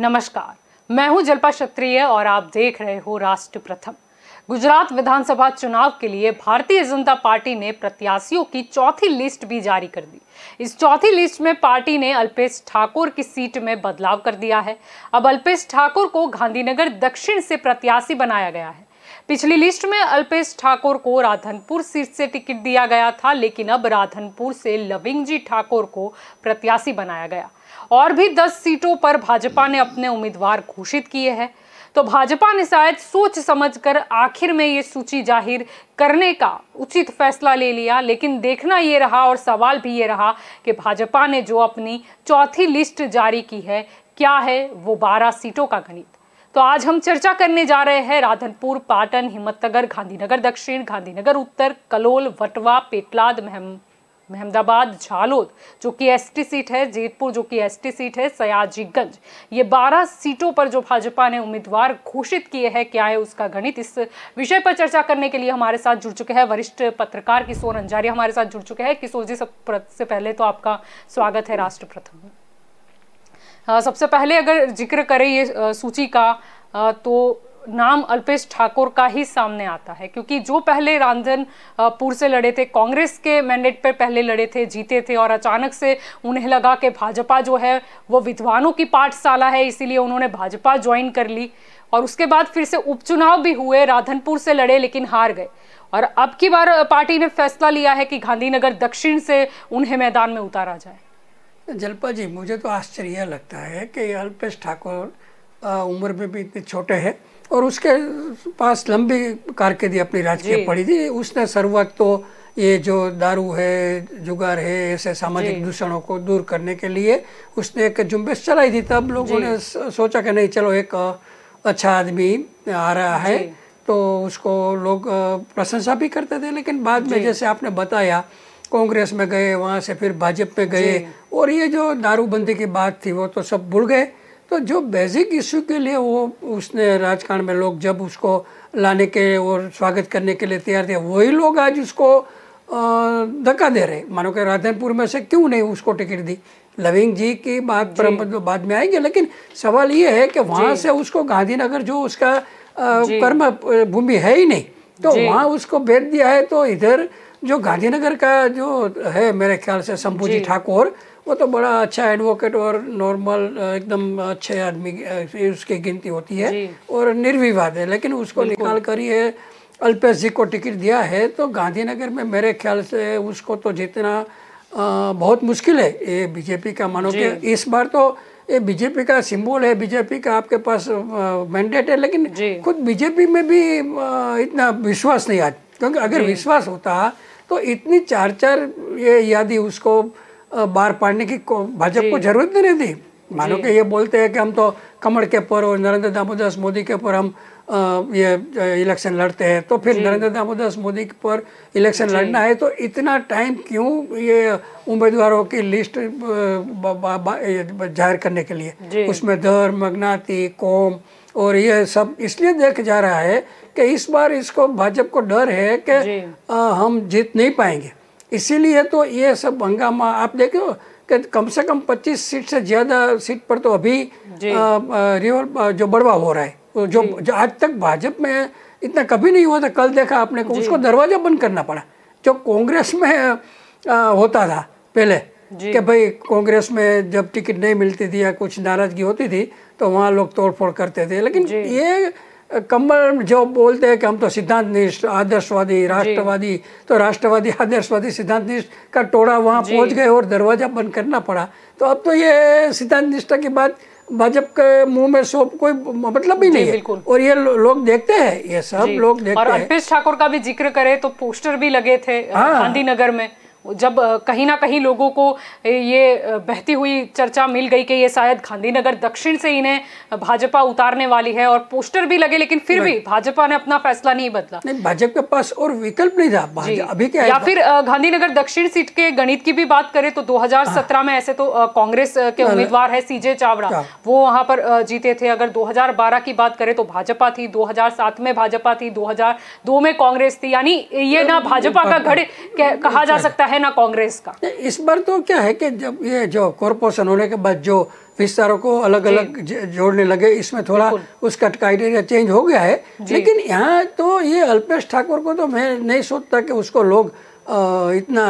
नमस्कार, मैं हूं जल्पा क्षत्रिय और आप देख रहे हो राष्ट्र प्रथम। गुजरात विधानसभा चुनाव के लिए भारतीय जनता पार्टी ने प्रत्याशियों की चौथी लिस्ट भी जारी कर दी। इस चौथी लिस्ट में पार्टी ने अल्पेश ठाकुर की सीट में बदलाव कर दिया है। अब अल्पेश ठाकुर को गांधीनगर दक्षिण से प्रत्याशी बनाया गया है। पिछली लिस्ट में अल्पेश ठाकुर को राधनपुर सीट से टिकट दिया गया था, लेकिन अब राधनपुर से लविंगजी ठाकुर को प्रत्याशी बनाया गया। और भी 10 सीटों पर भाजपा ने अपने उम्मीदवार घोषित किए हैं। तो भाजपा ने शायद सोच समझकर आखिर में ये सूची जाहिर करने का उचित फैसला ले लिया, लेकिन देखना ये रहा और सवाल भी ये रहा कि भाजपा ने जो अपनी चौथी लिस्ट जारी की है, क्या है वो 12 सीटों का गणित। तो आज हम चर्चा करने जा रहे हैं राधनपुर, पाटन, हिम्मतनगर, गांधीनगर दक्षिण, गांधीनगर उत्तर, कलोल, वटवा, पेटलाद, महमदाबाद, झालोद जो कि एसटी सीट है, जेतपुर जो कि एसटी सीट है, सयाजीगंज, ये 12 सीटों पर जो भाजपा ने उम्मीदवार घोषित किए हैं, क्या है उसका गणित। इस विषय पर चर्चा करने के लिए हमारे साथ जुड़ चुके हैं वरिष्ठ पत्रकार किशोर अंजारिया हमारे साथ जुड़ चुके हैं। किशोर जी, सबसे पहले तो आपका स्वागत है राष्ट्र प्रथम में। सबसे पहले अगर जिक्र करें ये सूची का, तो नाम अल्पेश ठाकुर का ही सामने आता है, क्योंकि जो पहले राधनपुर से लड़े थे, कांग्रेस के मैंडेट पर पहले लड़े थे, जीते थे, और अचानक से उन्हें लगा कि भाजपा जो है वो विद्वानों की पाठशाला है, इसीलिए उन्होंने भाजपा ज्वाइन कर ली। और उसके बाद फिर से उपचुनाव भी हुए, राधनपुर से लड़े लेकिन हार गए। और अब की बार पार्टी ने फैसला लिया है कि गांधीनगर दक्षिण से उन्हें मैदान में उतारा जाए। जल्पा जी, मुझे तो आश्चर्य लगता है कि अल्पेश ठाकुर उम्र में भी इतने छोटे हैं और उसके पास लंबी कारकिर्दी अपनी राजकीय पड़ी थी। उसने शुरुआत तो ये जो दारू है, जुगार है, ऐसे सामाजिक दूषणों को दूर करने के लिए उसने एक जुम्बेश चलाई थी। तब लोगों ने सोचा कि नहीं, चलो एक अच्छा आदमी आ रहा है, तो उसको लोग प्रशंसा भी करते थे। लेकिन बाद में जैसे आपने बताया, कांग्रेस में गए, वहाँ से फिर भाजपा में गए, और ये जो दारूबंदी की बात थी वो तो सब भूल गए। तो जो बेसिक इशू के लिए वो उसने राजकारण में लोग जब उसको लाने के और स्वागत करने के लिए तैयार थे, वही लोग आज उसको धक्का दे रहे। मानो कि राधनपुर में से क्यों नहीं उसको टिकट दी। लविंग जी की बात पर बाद में आएंगे, लेकिन सवाल ये है कि वहाँ से उसको गांधीनगर जो उसका कर्म भूमि है ही नहीं, तो वहाँ उसको भेज दिया है। तो इधर जो गांधीनगर का जो है, मेरे ख्याल से शंभूजी ठाकुर, वो तो बड़ा अच्छा एडवोकेट और नॉर्मल एकदम अच्छे आदमी उसकी गिनती होती है और निर्विवाद है, लेकिन उसको निकाल कर ही है अल्पेश जी को टिकट दिया है। तो गांधीनगर में मेरे ख्याल से उसको तो जीतना बहुत मुश्किल है। ये बीजेपी का, मानो कि इस बार तो ये बीजेपी का सिंबल है, बीजेपी का आपके पास मैंडेट है, लेकिन खुद बीजेपी में भी इतना विश्वास नहीं आज। क्योंकि अगर विश्वास होता तो इतनी 4 ये यादी उसको बाहर पाड़ने की भाजपा को जरूरत नहीं थी। मानो कि ये बोलते हैं कि हम तो कमल के ऊपर और नरेंद्र दामोदर मोदी के ऊपर हम ये इलेक्शन लड़ते हैं, तो फिर नरेंद्र दामोदर मोदी के ऊपर इलेक्शन लड़ना है तो इतना टाइम क्यों ये उम्मीदवारों की लिस्ट जाहिर करने के लिए, उसमें धर्म, ज्ञाति, कौम और ये सब इसलिए देख जा रहा है कि इस बार इसको भाजपा को डर है कि हम जीत नहीं पाएंगे। इसीलिए तो ये सब हंगामा आप देखो कि कम से कम 25 सीट से ज़्यादा सीट पर तो अभी जो बड़वा हो रहा है, जो आज तक भाजपा में इतना कभी नहीं हुआ था। कल देखा आपने को उसको दरवाजा बंद करना पड़ा, जो कांग्रेस में होता था पहले कि भाई कांग्रेस में जब टिकट नहीं मिलती थी या कुछ नाराजगी होती थी तो वहाँ लोग तोड़फोड़ करते थे। लेकिन ये कमल जो बोलते हैं कि हम तो सिद्धांतनिष्ठ, आदर्शवादी, राष्ट्रवादी, तो राष्ट्रवादी, आदर्शवादी, सिद्धांतनिष्ठ का टोड़ा वहाँ पहुँच गए और दरवाजा बंद करना पड़ा। तो अब तो ये सिद्धांत निष्ठा की बात भाजपा के मुंह में सोप कोई मतलब ही नहीं है, और ये लोग देखते हैं, ये सब लोग देखते हैं। और अल्पेश ठाकुर का भी जिक्र करें तो पोस्टर भी लगे थे गांधीनगर में, जब कहीं ना कहीं लोगों को ये बहती हुई चर्चा मिल गई कि ये शायद गांधीनगर दक्षिण से इन्हें भाजपा उतारने वाली है, और पोस्टर भी लगे, लेकिन फिर भी भाजपा ने अपना फैसला नहीं बदला। नहीं, भाजपा के पास और विकल्प नहीं था अभी क्या। या फिर गांधीनगर दक्षिण सीट के गणित की भी बात करें तो 2017 में ऐसे तो कांग्रेस के उम्मीदवार है सीजे चावड़ा, वो वहां पर जीते थे। अगर 2012 की बात करें तो भाजपा थी, 2007 में भाजपा थी, 2002 में कांग्रेस थी। यानी ये ना भाजपा का गढ़ कहा जा सकता है है ना कांग्रेस का। इस बार तो क्या है कि जब ये जो कॉर्पोरेशन होने के बाद जो विस्तारों को अलग अलग जोड़ने लगे, इसमें थोड़ा उसका क्राइटेरिया चेंज हो गया है। लेकिन यहाँ तो ये अल्पेश ठाकुर को तो मैं नहीं सोचता कि उसको लोग इतना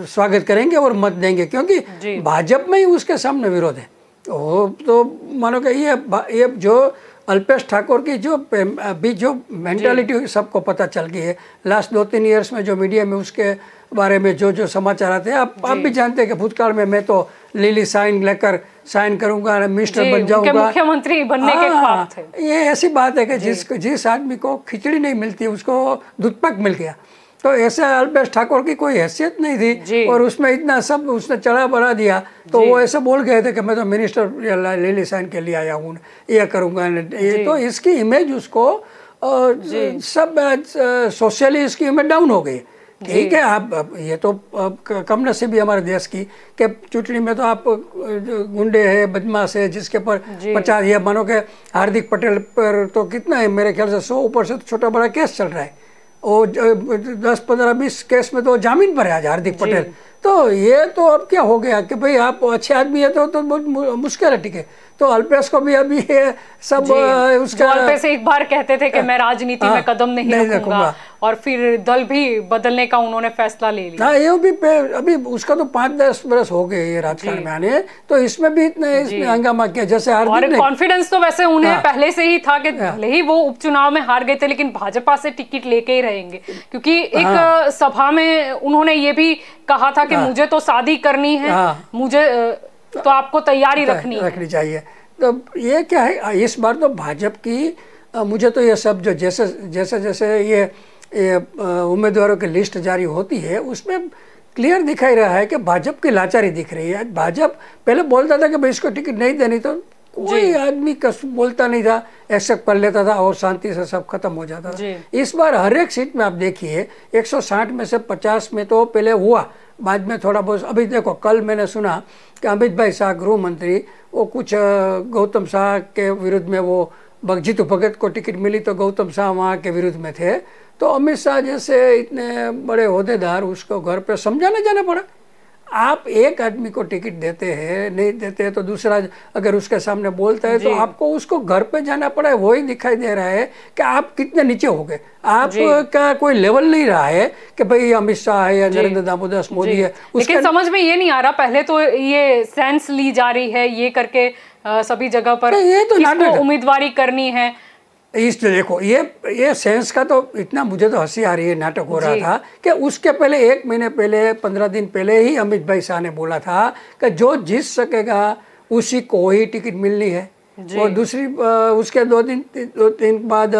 स्वागत करेंगे और मत देंगे, क्योंकि भाजपा में ही उसके सामने विरोध है। तो मानो कि ये जो अल्पेश ठाकुर की जो अभी जो मेंटालिटी सबको पता चल गई है, लास्ट 2-3 ईयर्स में जो मीडिया में उसके बारे में जो समाचार आते हैं, आप भी जानते हैं कि भूतकाल में मैं तो लीली साइन करूंगा, मिनिस्टर बन जाऊंगा, मुख्यमंत्री बनने के ख्वाब थे। ये ऐसी बात है कि जिस आदमी को खिचड़ी नहीं मिलती उसको दूधपाक मिल गया। तो ऐसे अल्पेश ठाकुर की कोई हैसियत नहीं थी और उसमें इतना सब उसने चढ़ा बढ़ा दिया, तो वो ऐसे बोल गए थे कि मैं तो मिनिस्टर लिली साइन के लिए आया हूँ, ये करूँगा ये। तो इसकी इमेज उसको सब सोशली इसकी इमेज डाउन हो गई। ठीक है, आप ये तो कम नसीबी हमारे देश की कि चुटनी में तो आप गुंडे है, बदमाश है, जिसके पर 50 ये मानो के हार्दिक पटेल पर तो कितना है, मेरे ख्याल से 100 ऊपर से तो छोटा बड़ा केस चल रहा है। वो 10, 15, 20 केस में तो जामीन पर है आज हार्दिक पटेल। तो ये तो अब क्या हो गया कि भाई आप अच्छे आदमी है तो बहुत मुश्किल है। ठीक है, तो अल्पेश को भी अभी ये सब उसका अल्पेश एक बार कहते थे कि मैं राजनीति में कदम नहीं रखूंगा और फिर दल भी बदलने का उन्होंने फैसला ले लिया। हाँ, ये भी अभी उसका तो 5-10 बरस हो गए ये राजकारण में आने, तो इसमें भी इसने हंगामा किया। जैसे और कॉन्फिडेंस तो वैसे उन्हें पहले से ही था कि भले ही वो उपचुनाव में हार गए थे लेकिन भाजपा से टिकट लेके ही रहेंगे, क्योंकि एक सभा में उन्होंने ये भी कहा था कि मुझे तो शादी करनी है, मुझे तो आपको तैयारी रखनी चाहिए। तो ये क्या है, इस बार तो भाजपा की मुझे तो ये सब जो जैसे ये उम्मीदवारों की लिस्ट जारी होती है उसमें क्लियर दिखाई रहा है कि भाजपा की लाचारी दिख रही है। भाजपा पहले बोलता था कि भाई इसको टिकट नहीं देनी, तो कोई आदमी बोलता नहीं था, एक्सेप्ट कर लेता था और शांति से सब खत्म हो जाता था। इस बार हर एक सीट में आप देखिए 160 में से 50 में तो पहले हुआ, बाद में थोड़ा बहुत। अभी देखो कल मैंने सुना कि अमित भाई शाह गृह मंत्री वो कुछ गौतम शाह के विरुद्ध में, वो जीतू भगत को टिकट मिली तो गौतम शाह वहाँ के विरुद्ध में थे, तो अमित शाह जैसे इतने बड़े ओहदेदार उसको घर पे समझाने जाना पड़ा। आप एक आदमी को टिकट देते हैं, नहीं देते हैं तो दूसरा अगर उसके सामने बोलता है तो आपको उसको घर पे जाना पड़ा है। वही दिखाई दे रहा है कि आप कितने नीचे हो गए, आपका कोई लेवल नहीं रहा है कि भाई अमित शाह है या नरेंद्र दामोदर मोदी है। लेकिन समझ में ये नहीं आ रहा, पहले तो ये सेंस ली जा रही है ये करके सभी जगह पर ये तो किसको उम्मीदवारी करनी है। इस देखो ये सेंस का तो इतना मुझे तो हंसी आ रही है, नाटक हो रहा था कि उसके पहले 1 महीने पहले 15 दिन पहले ही अमित भाई शाह ने बोला था कि जो जीत सकेगा उसी को ही टिकट मिलनी है। और दूसरी उसके 2 दिन बाद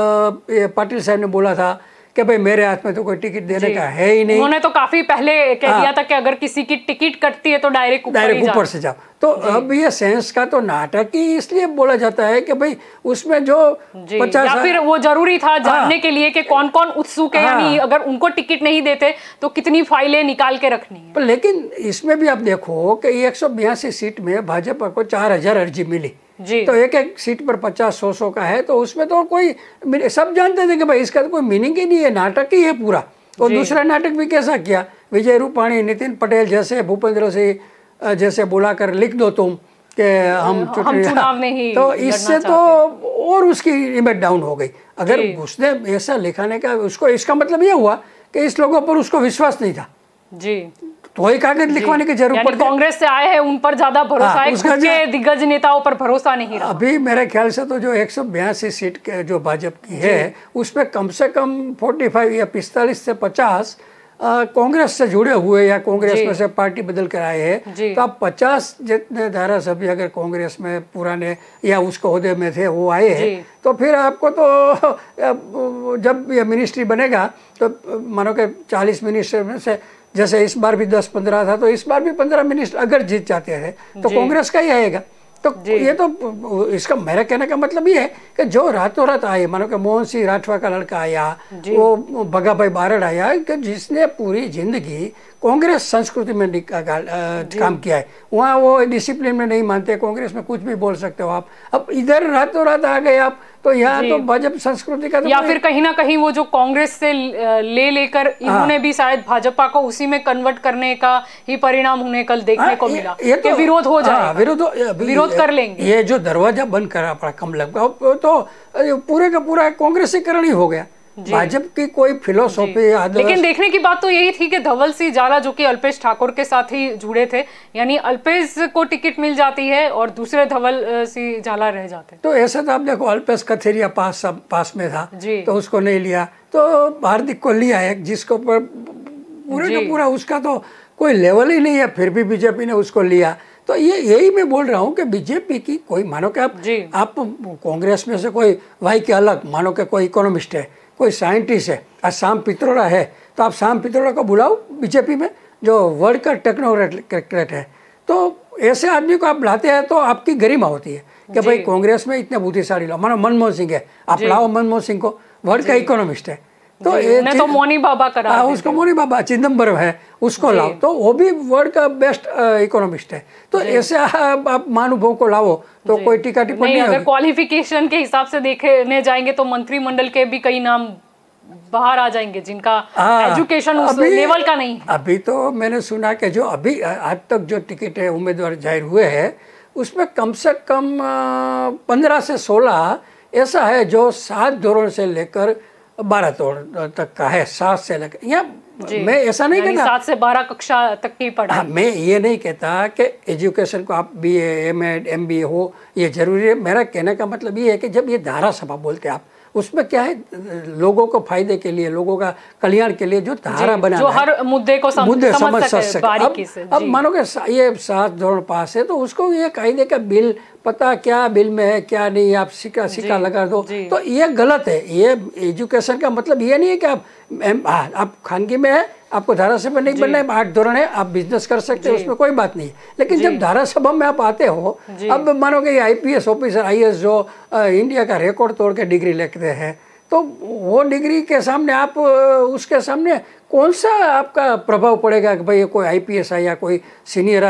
पाटिल साहब ने बोला था कि भाई मेरे हाथ में तो कोई टिकट देने का है ही नहीं। उन्होंने तो काफी पहले कह दिया था कि अगर किसी की टिकट कटती है तो डायरेक्ट ऊपर से जाओ। तो अब ये सेंस का तो नाटक ही इसलिए बोला जाता है कि भाई उसमें जो 50 या फिर वो जरूरी था जानने के लिए कि कौन कौन उत्सुक है, यानी अगर उनको टिकट नहीं देते तो कितनी फाइलें निकाल के रखनी है। लेकिन इसमें भी आप देखो कि 182 सीट में भाजपा को 4000 अर्जी मिली, तो एक सीट पर 50-100 का है, तो उसमें तो कोई सब जानते थे कि भाई इसका तो कोई मीनिंग ही नहीं है, नाटक ही है पूरा। और दूसरा नाटक भी कैसा किया, विजय रूपाणी, नितिन पटेल जैसे, भूपेंद्र सिंह जैसे बुलाकर लिख दो तुम कि हम चुनाव नहीं, तो इससे तो और उसकी इमेज डाउन हो गई। अगर उसने ऐसा लिखाने का उसको, इसका मतलब ये हुआ कि इस लोगों पर उसको विश्वास नहीं था तो वही कागज लिखवाने की जरूरत पड़ती। कांग्रेस से आए हैं उन पर ज्यादा भरोसा है, उसके दिग्गज नेताओं पर भरोसा नहीं रहा। अभी मेरे ख्याल से तो जो 182 सीट के जो भाजपा की है उसमें कम से कम 45 या 45 से 50 कांग्रेस से जुड़े हुए या कांग्रेस में से पार्टी बदल कर आए हैं। तो अब 50 जितने धारासभ्य अगर कांग्रेस में पुराने या उस ओहदे में थे वो आए हैं, तो फिर आपको तो जब ये मिनिस्ट्री बनेगा तो मानो कि 40 मिनिस्टर में से, जैसे इस बार भी 10-15 था, तो इस बार भी 15 मिनिस्टर अगर जीत जाते हैं तो कांग्रेस का ही आएगा। तो ये तो इसका मेरा कहने का मतलब ये है कि जो रातों रात आए, मानो कि मोहन सिंह राठवा का लड़का आया, वो भगा भाई बारड़ आया, कि जिसने पूरी जिंदगी कांग्रेस संस्कृति में काम किया है। वहाँ वो डिसिप्लिन में नहीं मानते, कांग्रेस में कुछ भी बोल सकते हो आप। अब इधर रातों रात आ गए आप, तो यहाँ तो भाजपा संस्कृति का तो या फिर कहीं ना कहीं वो जो कांग्रेस से लेकर इन्होंने भी शायद भाजपा को उसी में कन्वर्ट करने का ही परिणाम उन्हें कल देखने को मिला कि विरोध हो जाए, विरोध कर लेंगे। ये जो दरवाजा बंद करा पड़ा कमलम का, तो पूरे का पूरा कांग्रेसीकरण ही हो गया। भाजपा की कोई फिलोसॉफी, लेकिन देखने की बात तो यही थी कि धवल सिंह झाला जो कि अल्पेश ठाकोर के साथ ही जुड़े थे, यानी अल्पेश को टिकट मिल जाती है और दूसरे धवल सिंह झाला रह जाते। तो ऐसा तो आप देखो, अल्पेश कथेरिया पास में था तो उसको नहीं लिया, तो हार्दिक को लिया है जिसको पूरे का पूरा उसका तो कोई लेवल ही नहीं है, फिर भी बीजेपी ने उसको लिया। तो ये यही मैं बोल रहा हूँ कि बीजेपी की कोई, मानो कि आप कांग्रेस में से कोई भाई के अलग, मानो कि कोई इकोनॉमिस्ट है, कोई साइंटिस्ट है, आज शाम पित्रोड़ा है, तो आप शाम पित्रोड़ा को बुलाओ बीजेपी में, जो वर्ल्ड का टेक्नोक्रेट है। तो ऐसे आदमी को आप लाते हैं तो आपकी गरिमा होती है कि भाई कांग्रेस में इतने बुद्धिशाली लाओ। मानो मनमोहन सिंह है, आप लाओ मनमोहन सिंह को, वर्ल्ड का इकोनॉमिस्ट है, तो तो मोनी बाबा करा उसको, मोनी बाबा चिदम्बरम है, उसको लाओ, तो वो भी वर्ल्ड का बेस्ट इकोनॉमिस्ट है। तो ऐसे आप महानुभव को लाओ तो कोई टीका टिप्पणी नहीं। अगर क्वालिफिकेशन के हिसाब से देखने जाएंगे तो मंत्रिमंडल के भी कई नाम बाहर आ जाएंगे जिनका एजुकेशन उस लेवल का नहीं है। अभी तो मैंने सुना कि जो अभी आज तक जो टिकट है उम्मीदवार जाहिर हुए हैं, उसमें कम से कम 15 से 16 ऐसा है जो 7 धोरण से लेकर 12 तक का है, 7 से लेकर, या मैं ऐसा नहीं कहता 7 से 12 कक्षा तक की पढ़ाई। मैं ये नहीं कहता कि एजुकेशन को आप BA, MA, MBA हो ये जरूरी है। मेरा कहने का मतलब ये है कि जब ये धारा सभा बोलते हैं आप, उसमें क्या है, लोगों को फायदे के लिए, लोगों का कल्याण के लिए जो धारा बना, जो हर मुद्दे को समझ सके बारीकी से। अब मानो कि ये 7 धोरण पास है, तो उसको ये कायदे का बिल पता क्या बिल में है क्या नहीं, आप सिक्का लगा दो, तो ये गलत है। ये एजुकेशन का मतलब ये नहीं है कि आप खानगी में है, आपको धारासभा नहीं बनना है, 8 धोरण है, आप बिजनेस कर सकते हो, उसमें कोई बात नहीं। लेकिन जब धारासभा में आप आते हो, अब मानो कि IPS ऑफिसर, IAS जो इंडिया का रिकॉर्ड तोड़ के डिग्री लेते हैं, तो वो डिग्री के सामने आप उसके सामने कौन सा आपका प्रभाव पड़ेगा कि भाई कोई IPS है या कोई सीनियर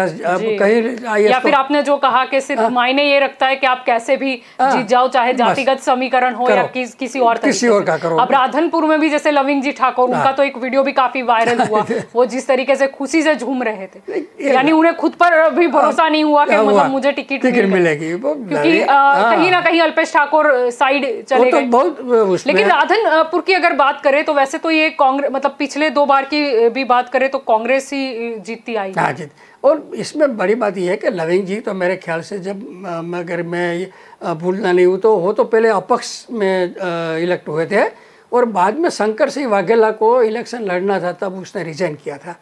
कहीं IAS, या फिर आपने जो कहा कि सिर्फ मायने ये रखता है कि आप कैसे भी जीत जाओ, चाहे जातिगत समीकरण हो या किसी और का करो। अब राधनपुर में भी जैसे लविंग जी ठाकुर, उनका तो एक वीडियो भी काफी वायरल हुआ, वो जिस तरीके से खुशी से झूम रहे थे, यानी उन्हें खुद पर भी भरोसा नहीं हुआ कि मतलब मुझे टिकट मिलेगी, क्योंकि कहीं ना कहीं अल्पेश ठाकुर साइड चले गए। लेकिन राधनपुर की अगर बात करें तो वैसे तो ये कांग्रेस, मतलब पिछले 2 बार की भी बात करें तो कांग्रेस ही जीतती आई। हाँ जी, और इसमें बड़ी बात यह है कि लविंग जी तो मेरे ख्याल से जब अगर मैं भूलना नहीं हूँ तो वो तो पहले अपक्ष में इलेक्ट हुए थे, और बाद में शंकर सिंह वाघेला को इलेक्शन लड़ना था, तब उसने रिजाइन किया था।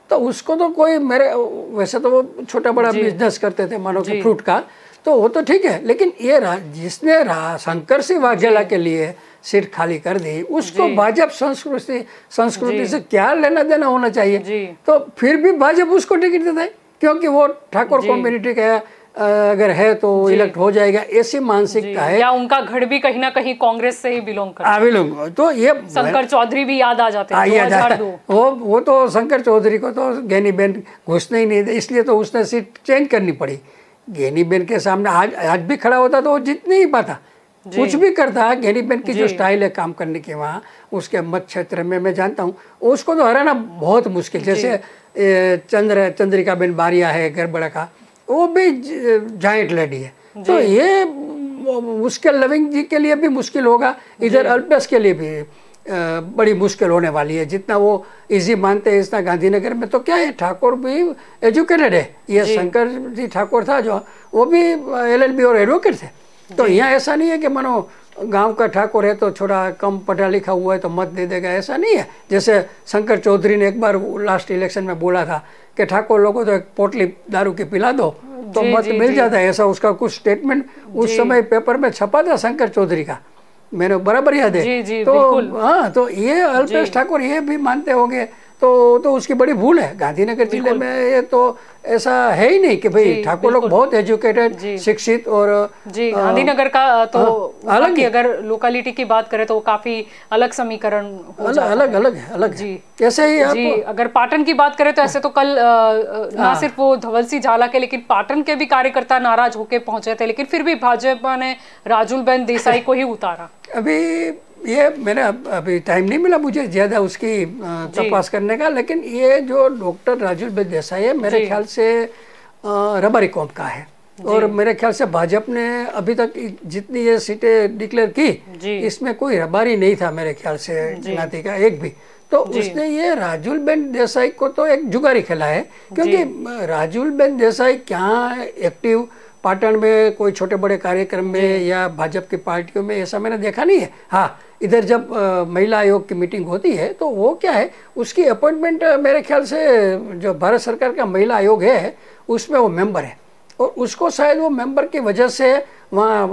तो उसको तो कोई मेरे, वैसे तो वो छोटा बड़ा बिजनेस करते थे मानो कि फ्रूट का, तो वो तो ठीक है। लेकिन ये जिसने शंकर सिंह वाघेला के लिए सीट खाली कर दी, उसको भाजपा संस्कृति से क्या लेना देना होना चाहिए? तो फिर भी भाजपा उसको टिकट देता है क्योंकि वो ठाकुर कम्युनिटी का अगर है तो इलेक्ट हो जाएगा, ऐसी मानसिकता है। या उनका घर भी कहीं ना कहीं कांग्रेस से ही बिलोंग करता है। तो ये शंकर चौधरी भी याद आ जाते हैं। वो तो शंकर चौधरी को तो गैनीबेन घुसने ही नहीं थे, इसलिए तो उसने सीट चेंज करनी पड़ी। गैनीबेन के सामने आज भी खड़ा होता तो वो जीत नहीं पाता, कुछ भी करता है। गैनीबेन की जो स्टाइल है काम करने की, वहाँ उसके मत क्षेत्र में मैं जानता हूँ, उसको तो हराना बहुत मुश्किल। जैसे चंद्रिका बेन बारिया है गड़बड़ा का, वो भी जाइंट लेडी है, तो ये उसके लविंग जी के लिए भी मुश्किल होगा, इधर अल्पेश के लिए भी बड़ी मुश्किल होने वाली है। जितना वो इजी मानते हैं इतना गांधीनगर में तो क्या है, ठाकुर भी एजुकेटेड है। ये शंकर जी ठाकुर था जो, वो भी LLB और एडवोकेट थे। तो यहाँ ऐसा नहीं है कि मानो गांव का ठाकुर है तो थोड़ा कम पढ़ा लिखा हुआ है तो मत दे देगा, ऐसा नहीं है। जैसे शंकर चौधरी ने एक बार लास्ट इलेक्शन में बोला था कि ठाकुर लोगों तो एक पोटली दारू की पिला दो तो मत मिल जाता है, ऐसा उसका कुछ स्टेटमेंट उस समय पेपर में छपा था शंकर चौधरी का, मैंने बराबर याद है। तो हाँ, तो ये अल्पेश ठाकुर ये भी मानते होंगे, तो उसकी बड़ी भूल है। गांधीनगर जिले में ये तो ऐसा है ही नहीं कि भाई ठाकुर लोग बहुत एजुकेटेड, शिक्षित और जी। गांधीनगर का तो अलग ही, अगर लोकेलिटी की बात करें तो काफी अलग समीकरण हो जाता अलग अलग है, अलग जी। ऐसे ही जी, अगर पाटन की बात करें तो ऐसे तो कल ना सिर्फ वो धवल सिंह झाला के लेकिन पाटन के भी कार्यकर्ता नाराज होके पहुंचे थे, लेकिन फिर भी भाजपा ने राजुलबेन देसाई को ही उतारा। अभी ये मैंने अभी टाइम नहीं मिला मुझे ज़्यादा उसकी तपास करने का, लेकिन ये जो डॉक्टर राजुलबेन देसाई है मेरे ख्याल से रबारी कौम का है, और मेरे ख्याल से भाजपा ने अभी तक जितनी ये सीटें डिक्लेयर की इसमें कोई रबारी नहीं था मेरे ख्याल से ज्ञाति का एक भी। तो उसने ये राजुलबेन देसाई को तो एक जुगारी खेला है, क्योंकि राजुलबेन देसाई क्या एक्टिव पाटन में कोई छोटे बड़े कार्यक्रम में या भाजपा की पार्टियों में ऐसा मैंने देखा नहीं है। हाँ, इधर जब महिला आयोग की मीटिंग होती है तो वो क्या है, उसकी अपॉइंटमेंट मेरे ख्याल से जो भारत सरकार का महिला आयोग है उसमें वो मेंबर है, और उसको शायद वो मेंबर की वजह से वहाँ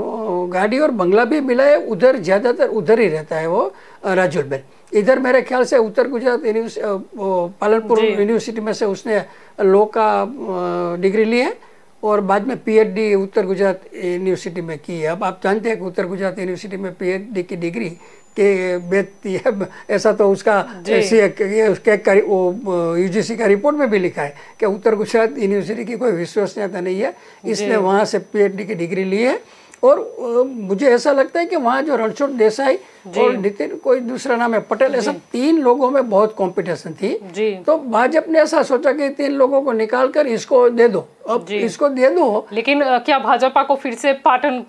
गाड़ी और बंगला भी मिला है, उधर ज़्यादातर उधर ही रहता है वो राजुलबेन। इधर मेरे ख्याल से उत्तर गुजरात पालनपुर यूनिवर्सिटी में से उसने लॉ का डिग्री ली है, और बाद में पीएचडी उत्तर गुजरात यूनिवर्सिटी में की है। अब आप जानते हैं कि उत्तर गुजरात यूनिवर्सिटी में पीएचडी की डिग्री के बेचती है, ऐसा तो उसका यूजीसी का रिपोर्ट में भी लिखा है कि उत्तर गुजरात यूनिवर्सिटी की कोई विश्वसनीयता नहीं है, इसने वहाँ से पीएचडी की डिग्री ली है। और मुझे ऐसा लगता है कि वहाँ जो रणछोड़ देसाई और नितिन कोई दूसरा नाम है पटेल, ऐसा 3 लोगों में बहुत कंपटीशन थी। तो भाजपा ने ऐसा सोचा कि 3 लोगों को निकाल कर इसको दे दो, अब इसको दे दो। लेकिन क्या भाजपा को फिर से पाटन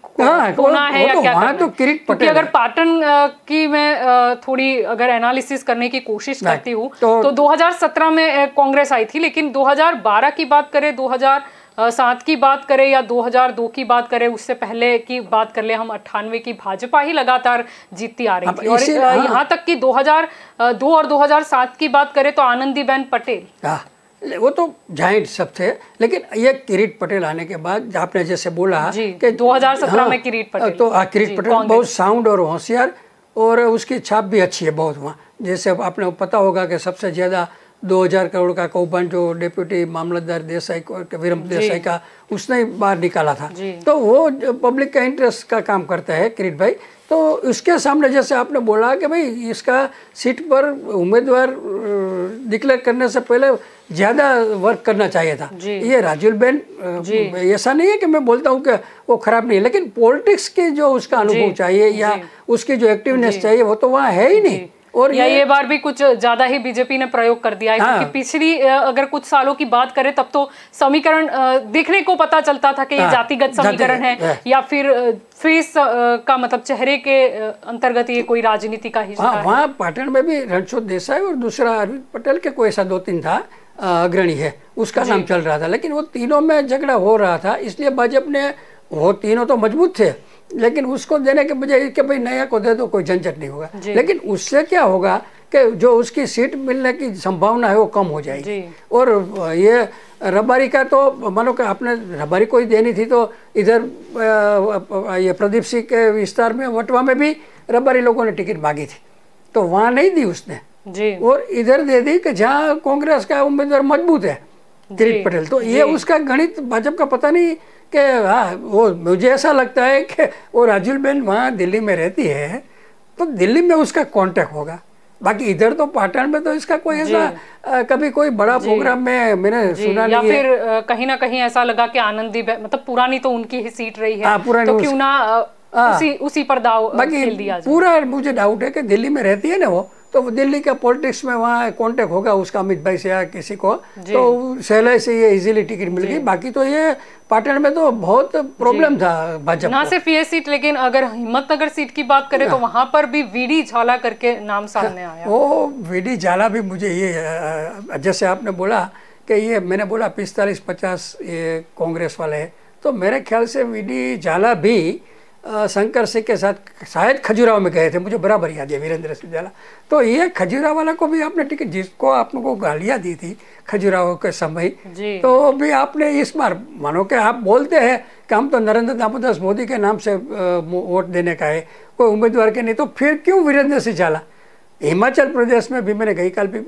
होना है या क्या वहाँ तो किरीट पटेल, अगर पाटन की मैं थोड़ी अगर एनालिसिस करने की कोशिश करती हूँ तो 2017 में कांग्रेस आई थी, लेकिन 2012 की बात करें, 2007 की बात करें या 2002 की बात करें, उससे पहले की बात कर ले हम 98 की, भाजपा ही लगातार जीतती आ रही थी। और यहाँ तक कि 2002 और 2007 की बात करें तो आनंदीबेन पटेल, वो तो जाइंट सब थे, लेकिन ये किरीट पटेल आने के बाद आपने जैसे बोला कि 2017 में किरीट पटेल, तो किरीट पटेल बहुत साउंड और होशियार, और उसकी छाप भी अच्छी है बहुत वहाँ। जैसे आपने पता होगा कि सबसे ज़्यादा 2000 करोड़ का कौभांड जो डेप्यूटी मामलतदार देसाई को विरम देसाई का उसने बाहर निकाला था, तो वो पब्लिक का इंटरेस्ट का काम करता है किरीट भाई। तो उसके सामने जैसे आपने बोला कि भाई इसका सीट पर उम्मीदवार डिक्लेयर करने से पहले ज़्यादा वर्क करना चाहिए था। ये राजुलबेन, ऐसा नहीं है कि मैं बोलता हूँ कि वो खराब नहीं है, लेकिन पॉलिटिक्स के जो उसका अनुभव चाहिए या उसकी जो एक्टिवनेस चाहिए वो तो वहाँ है ही नहीं। और ये बार भी कुछ ज्यादा ही बीजेपी ने प्रयोग कर दिया है, क्योंकि पिछली अगर कुछ सालों की बात करें तब तो समीकरण देखने को पता चलता था कि ये जातिगत समीकरण है या फिर फेस का मतलब चेहरे के अंतर्गत ये कोई राजनीति का हिस्सा है। वहाँ पाटन में भी रणछोड़ देसाई और दूसरा अरविंद पटेल के कोई ऐसा 2-3 था अग्रणी है, उसका नाम चल रहा था, लेकिन वो तीनों में झगड़ा हो रहा था, इसलिए भाजपा ने, वो तीनों तो मजबूत थे, लेकिन उसको देने के बजाय कि भाई नया को दे दो, कोई झंझट नहीं होगा। लेकिन उससे क्या होगा कि जो उसकी सीट मिलने की संभावना है वो कम हो जाएगी। और ये रबारी का तो मानो कि आपने रबारी को ही देनी थी, तो इधर ये प्रदीप सिंह के विस्तार में वटवा में भी रबारी लोगों ने टिकट मांगी थी, तो वहाँ नहीं दी उसने, और इधर दे दी कि जहाँ कांग्रेस का उम्मीदवार मजबूत है किरीट पटेल। तो ये उसका गणित भाजपा का पता नहीं कि हाँ, वो मुझे ऐसा लगता है कि वो राजुलबेन वहाँ दिल्ली में रहती है तो दिल्ली में उसका कांटेक्ट होगा, बाकी इधर तो पाटन में तो इसका कोई ऐसा कभी कोई बड़ा प्रोग्राम में मैंने सुना नहीं है। या फिर कहीं ना कहीं ऐसा लगा कि आनंदीबेन मतलब पुरानी तो उनकी ही सीट रही है, तो क्यों ना उसी पर दाव खेल दिया जाए। पूरा मुझे डाउट है कि दिल्ली में रहती है ना वो, तो दिल्ली का पॉलिटिक्स में वहाँ कांटेक्ट होगा उसका अमित भाई से या किसी को, तो सहले से ये इजीली टिकट मिल गई। बाकी तो ये पाटन में तो बहुत प्रॉब्लम था भाजपा ना सिर्फ ये सीट, लेकिन अगर हिम्मतनगर सीट की बात करें तो वहां पर भी वीडी झाला करके नाम सामने आया। वो वीडी झाला भी मुझे ये जैसे आपने बोला कि ये मैंने बोला 45-50 ये कांग्रेस वाले हैं, तो मेरे ख्याल से वीडी झाला भी शंकर सिंह के साथ शायद खजुराहो में गए थे, मुझे बराबर याद है, वीरेंद्र सिंह झाला। तो ये खजुराहो वाला को भी आपने टिकट, जिसको आपने को गालियाँ दी थी खजुराहो के समय, तो भी आपने इस बार मानो कि आप बोलते हैं कि हम तो नरेंद्र दामोदर मोदी के नाम से वोट देने का है, कोई उम्मीदवार के नहीं, तो फिर क्यों वीरेंद्र सिंह झाला? हिमाचल प्रदेश में भी मैंने गई कल भी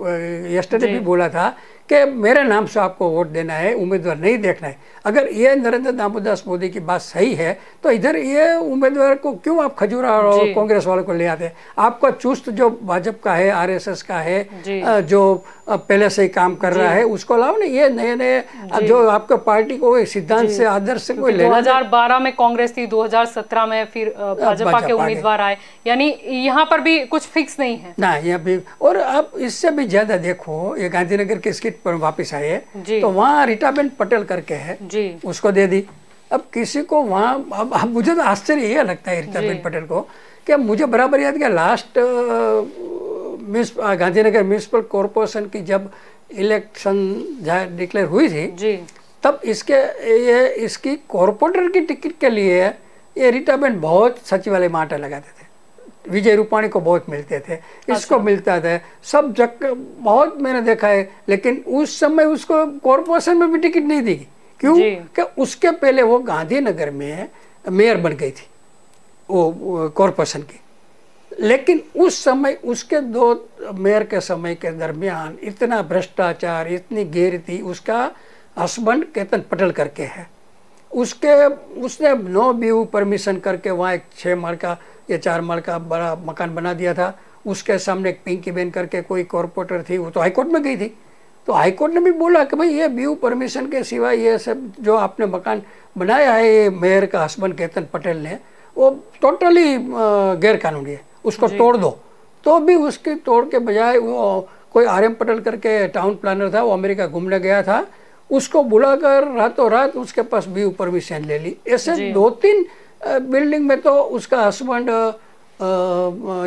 यस्टरडे भी बोला था कि मेरे नाम से आपको वोट देना है, उम्मीदवार नहीं देखना है। अगर ये नरेंद्र दामोदर मोदी की बात सही है तो इधर ये उम्मीदवार को क्यों आप खजूरा और कांग्रेस वालों को ले आते हैं? आपका चुस्त जो भाजपा का है, आरएसएस का है, जो पहले से ही काम कर रहा है, उसको लाओ ना। ये नए नए जो आपके पार्टी को सिद्धांत से, आदर्श से कोई लेना। 2012 में कांग्रेस थी, 2017 में फिर भाजपा के उम्मीदवार आए, यानी यहाँ पर भी कुछ फिक्स नहीं है ना। यहाँ भी, और आप इससे भी ज्यादा देखो, ये गांधीनगर के सीट पर वापिस आए तो वहाँ रीटाबेन पटेल करके है जी, उसको दे दी। अब किसी को वहाँ, अब मुझे तो आश्चर्य ये लगता है रीटाबेन पटेल को कि मुझे बराबर याद किया लास्ट गांधीनगर म्यूनिसिपल कॉरपोरेशन की जब इलेक्शन डिक्लेयर हुई थी जी, तब इसकी कॉरपोरेटर की टिकट के लिए ये रीटाबेन बहुत सचिवालय में आटा लगाते थे। विजय रूपाणी को बहुत मिलते थे, इसको मिलता था, सब जगह बहुत मैंने देखा है। लेकिन उस समय उसको कॉरपोरेशन में भी टिकट नहीं दी। क्यों? कि उसके पहले वो गांधीनगर में मेयर बन गई थी वो कॉरपोरेशन की। लेकिन उस समय उसके 2 मेयर के समय के दरमियान इतना भ्रष्टाचार, इतनी गैरती, उसका हस्बैंड केतन पटेल करके है, उसने नो BU परमिशन करके वहाँ एक 6 माल का या 4 माल का बड़ा मकान बना दिया था। उसके सामने एक पिंकी बेन करके कोई कॉरपोरेटर थी, वो तो हाईकोर्ट में गई थी। तो हाईकोर्ट ने भी बोला कि भाई ये BU परमिशन के सिवाय ये सब जो आपने मकान बनाया है ये मेयर का हस्बैंड केतन पटेल ने, वो टोटली गैर कानूनी है, उसको तोड़ दो। तो भी उसकी तोड़ के बजाय वो कोई RM पटेल करके टाउन प्लानर था, वो अमेरिका घूमने गया था, उसको बुलाकर रातों रात उसके पास BU परमिशन ले ली। ऐसे 2-3 बिल्डिंग में तो उसका हस्बैंड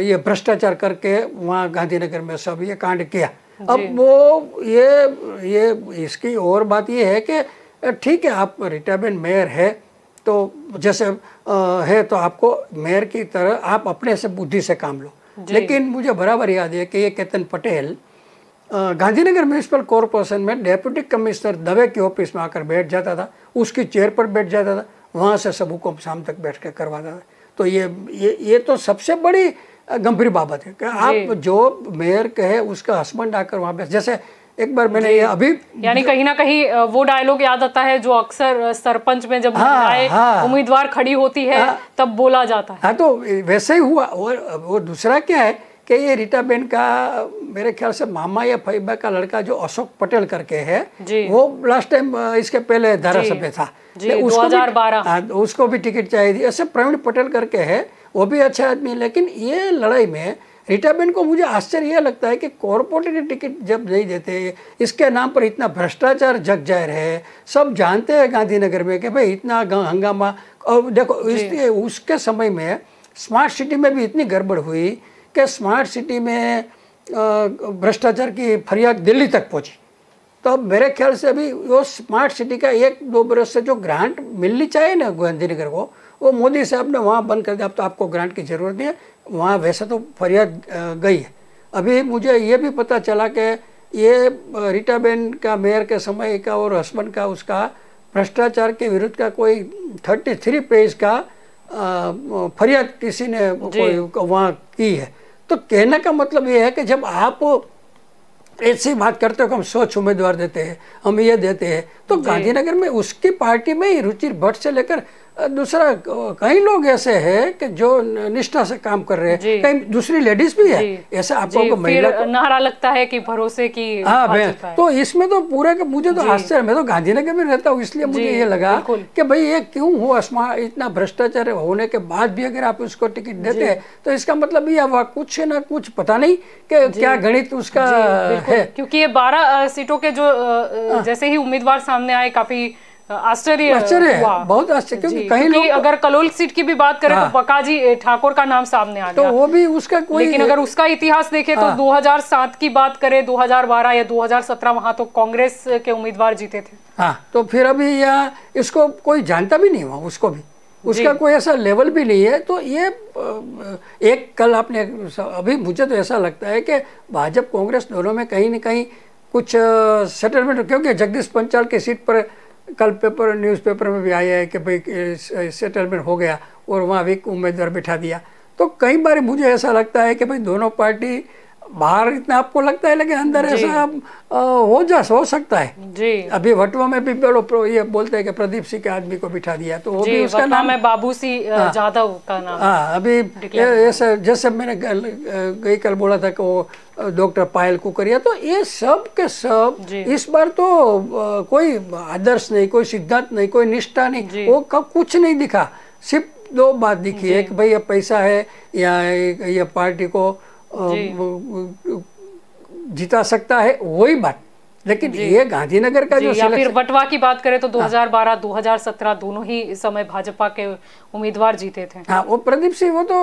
ये भ्रष्टाचार करके वहाँ गांधीनगर में सब ये कांड किया। अब वो ये इसकी और बात ये है कि ठीक है, आप रीटाबेन मेयर है तो जैसे है तो आपको मेयर की तरह आप अपने से बुद्धि से काम लो। लेकिन मुझे बराबर याद है कि ये केतन पटेल गांधीनगर म्यूनिसिपल कॉरपोरेशन में डेप्यूटी कमिश्नर दवे की ऑफिस में आकर बैठ जाता था, उसकी चेयर पर बैठ जाता था, वहाँ से सब हुक्म शाम तक बैठ कर करवाता था। तो ये तो सबसे बड़ी गंभीर बाबत है कि आप जो मेयर कहे उसका हस्बैंड आकर वहाँ पे, जैसे एक बार मैंने ये अभी, यानी कहीं ना कहीं वो डायलॉग याद आता है जो अक्सर सरपंच में जब उम्मीदवार खड़ी होती है तब बोला जाता है। हाँ, तो वैसे ही हुआ। और वो दूसरा क्या है कि ये रीटाबेन का मेरे ख्याल से मामा या फैबा का लड़का जो अशोक पटेल करके है, वो लास्ट टाइम इसके पहले धारासभ्य था, 2012, उसको भी टिकट चाहिए थी। ऐसे प्रवीण पटेल करके है, वो भी अच्छा आदमी। लेकिन ये लड़ाई में रीटाबेन को मुझे आश्चर्य यह लगता है कि कॉरपोरेट की टिकट जब नहीं देते, इसके नाम पर इतना भ्रष्टाचार जग जाहिर है, सब जानते हैं गांधीनगर में कि भाई इतना हंगामा। और देखो उसके समय में स्मार्ट सिटी में भी इतनी गड़बड़ हुई कि स्मार्ट सिटी में भ्रष्टाचार की फरियाद दिल्ली तक पहुंची। तो मेरे ख्याल से अभी वो स्मार्ट सिटी का 1-2 बरस से जो ग्रांट मिलनी चाहिए ना गांधीनगर को, वो मोदी साहब ने वहाँ बंद कर दिया। अब तो आपको ग्रांट की ज़रूरत नहीं है वहाँ, वैसे तो फरियाद गई है। अभी मुझे ये भी पता चला कि ये रीटाबेन का मेयर के समय का और हस्बैंड का उसका भ्रष्टाचार के विरुद्ध का कोई 33 पेज का फरियाद किसी ने वहाँ की है। तो कहने का मतलब ये है कि जब आप ऐसी बात करते हो कि हम स्वच्छ उम्मीदवार देते हैं, हम ये देते हैं, तो गांधीनगर में उसकी पार्टी में ही रुचि भट्ट से लेकर दूसरा कई लोग ऐसे हैं कि जो निष्ठा से काम कर रहे हैं, कई दूसरी लेडीज भी है ऐसा। आपको महिला नारा लगता है कि भरोसे की। हाँ, तो इसमें तो पूरे का मुझे तो आश्चर्य, मैं तो गांधीनगर में रहता हूँ इसलिए मुझे ये लगा कि भाई ये क्यों हुआ, इतना भ्रष्टाचार होने के बाद भी अगर आप उसको टिकट देते हैं तो इसका मतलब ये हुआ कुछ ना कुछ, पता नहीं कि क्या गणित उसका है। क्योंकि ये 12 सीटों के जो जैसे ही उम्मीदवार सामने आए काफी आश्चर्य हुआ, बहुत आश्चर्य। क्योंकि कहीं लोग, अगर कलोल सीट की भी बात करें तो बकाजी ठाकुर का नाम सामने आ गया, तो वो भी उसका कोई, लेकिन अगर उसका इतिहास देखें तो 2007 की बात करें, 2012 या 2017 वहां तो कांग्रेस के उम्मीदवार जीते थे। हाँ, तो फिर अभी यहाँ इसको कोई जानता भी नहीं हुआ, उसको भी उसका कोई ऐसा लेवल भी नहीं है। तो ये एक कल आपने अभी, मुझे तो ऐसा लगता है कि भाजपा कांग्रेस दोनों में कहीं न कहीं कुछ सेटलमेंट, क्योंकि जगदीश पंचाल की सीट पर कल न्यूज़पेपर में भी आया है कि भाई सेटलमेंट हो गया और वहाँ भी उम्मीदवार बिठा दिया। तो कई बार मुझे ऐसा लगता है कि भाई दोनों पार्टी बाहर इतना आपको लगता है, लेकिन अंदर ऐसा हो सकता है जी। अभी वटवा में भी ये बोलते हैं कि प्रदीप सिंह के आदमी को बिठा दिया, तो वो भी उसका नाम है बाबू सिंह जाधव का नाम। हाँ, अभी ऐसा जैसे मैंने गई कल बोला था कि वो डॉक्टर पायल कुकरिया, तो ये सब के सब इस बार तो कोई आदर्श नहीं, कोई सिद्धांत नहीं, कोई निष्ठा नहीं, वो कुछ नहीं दिखा। सिर्फ दो बात दिखी है कि भाई ये पैसा है या ये पार्टी को जिता सकता है, वही बात। लेकिन ये गांधीनगर का जो या फिर वटवा की बात करें तो 2012 2017 दोनों ही समय भाजपा के उम्मीदवार जीते थे। हाँ, वो प्रदीप सिंह वो तो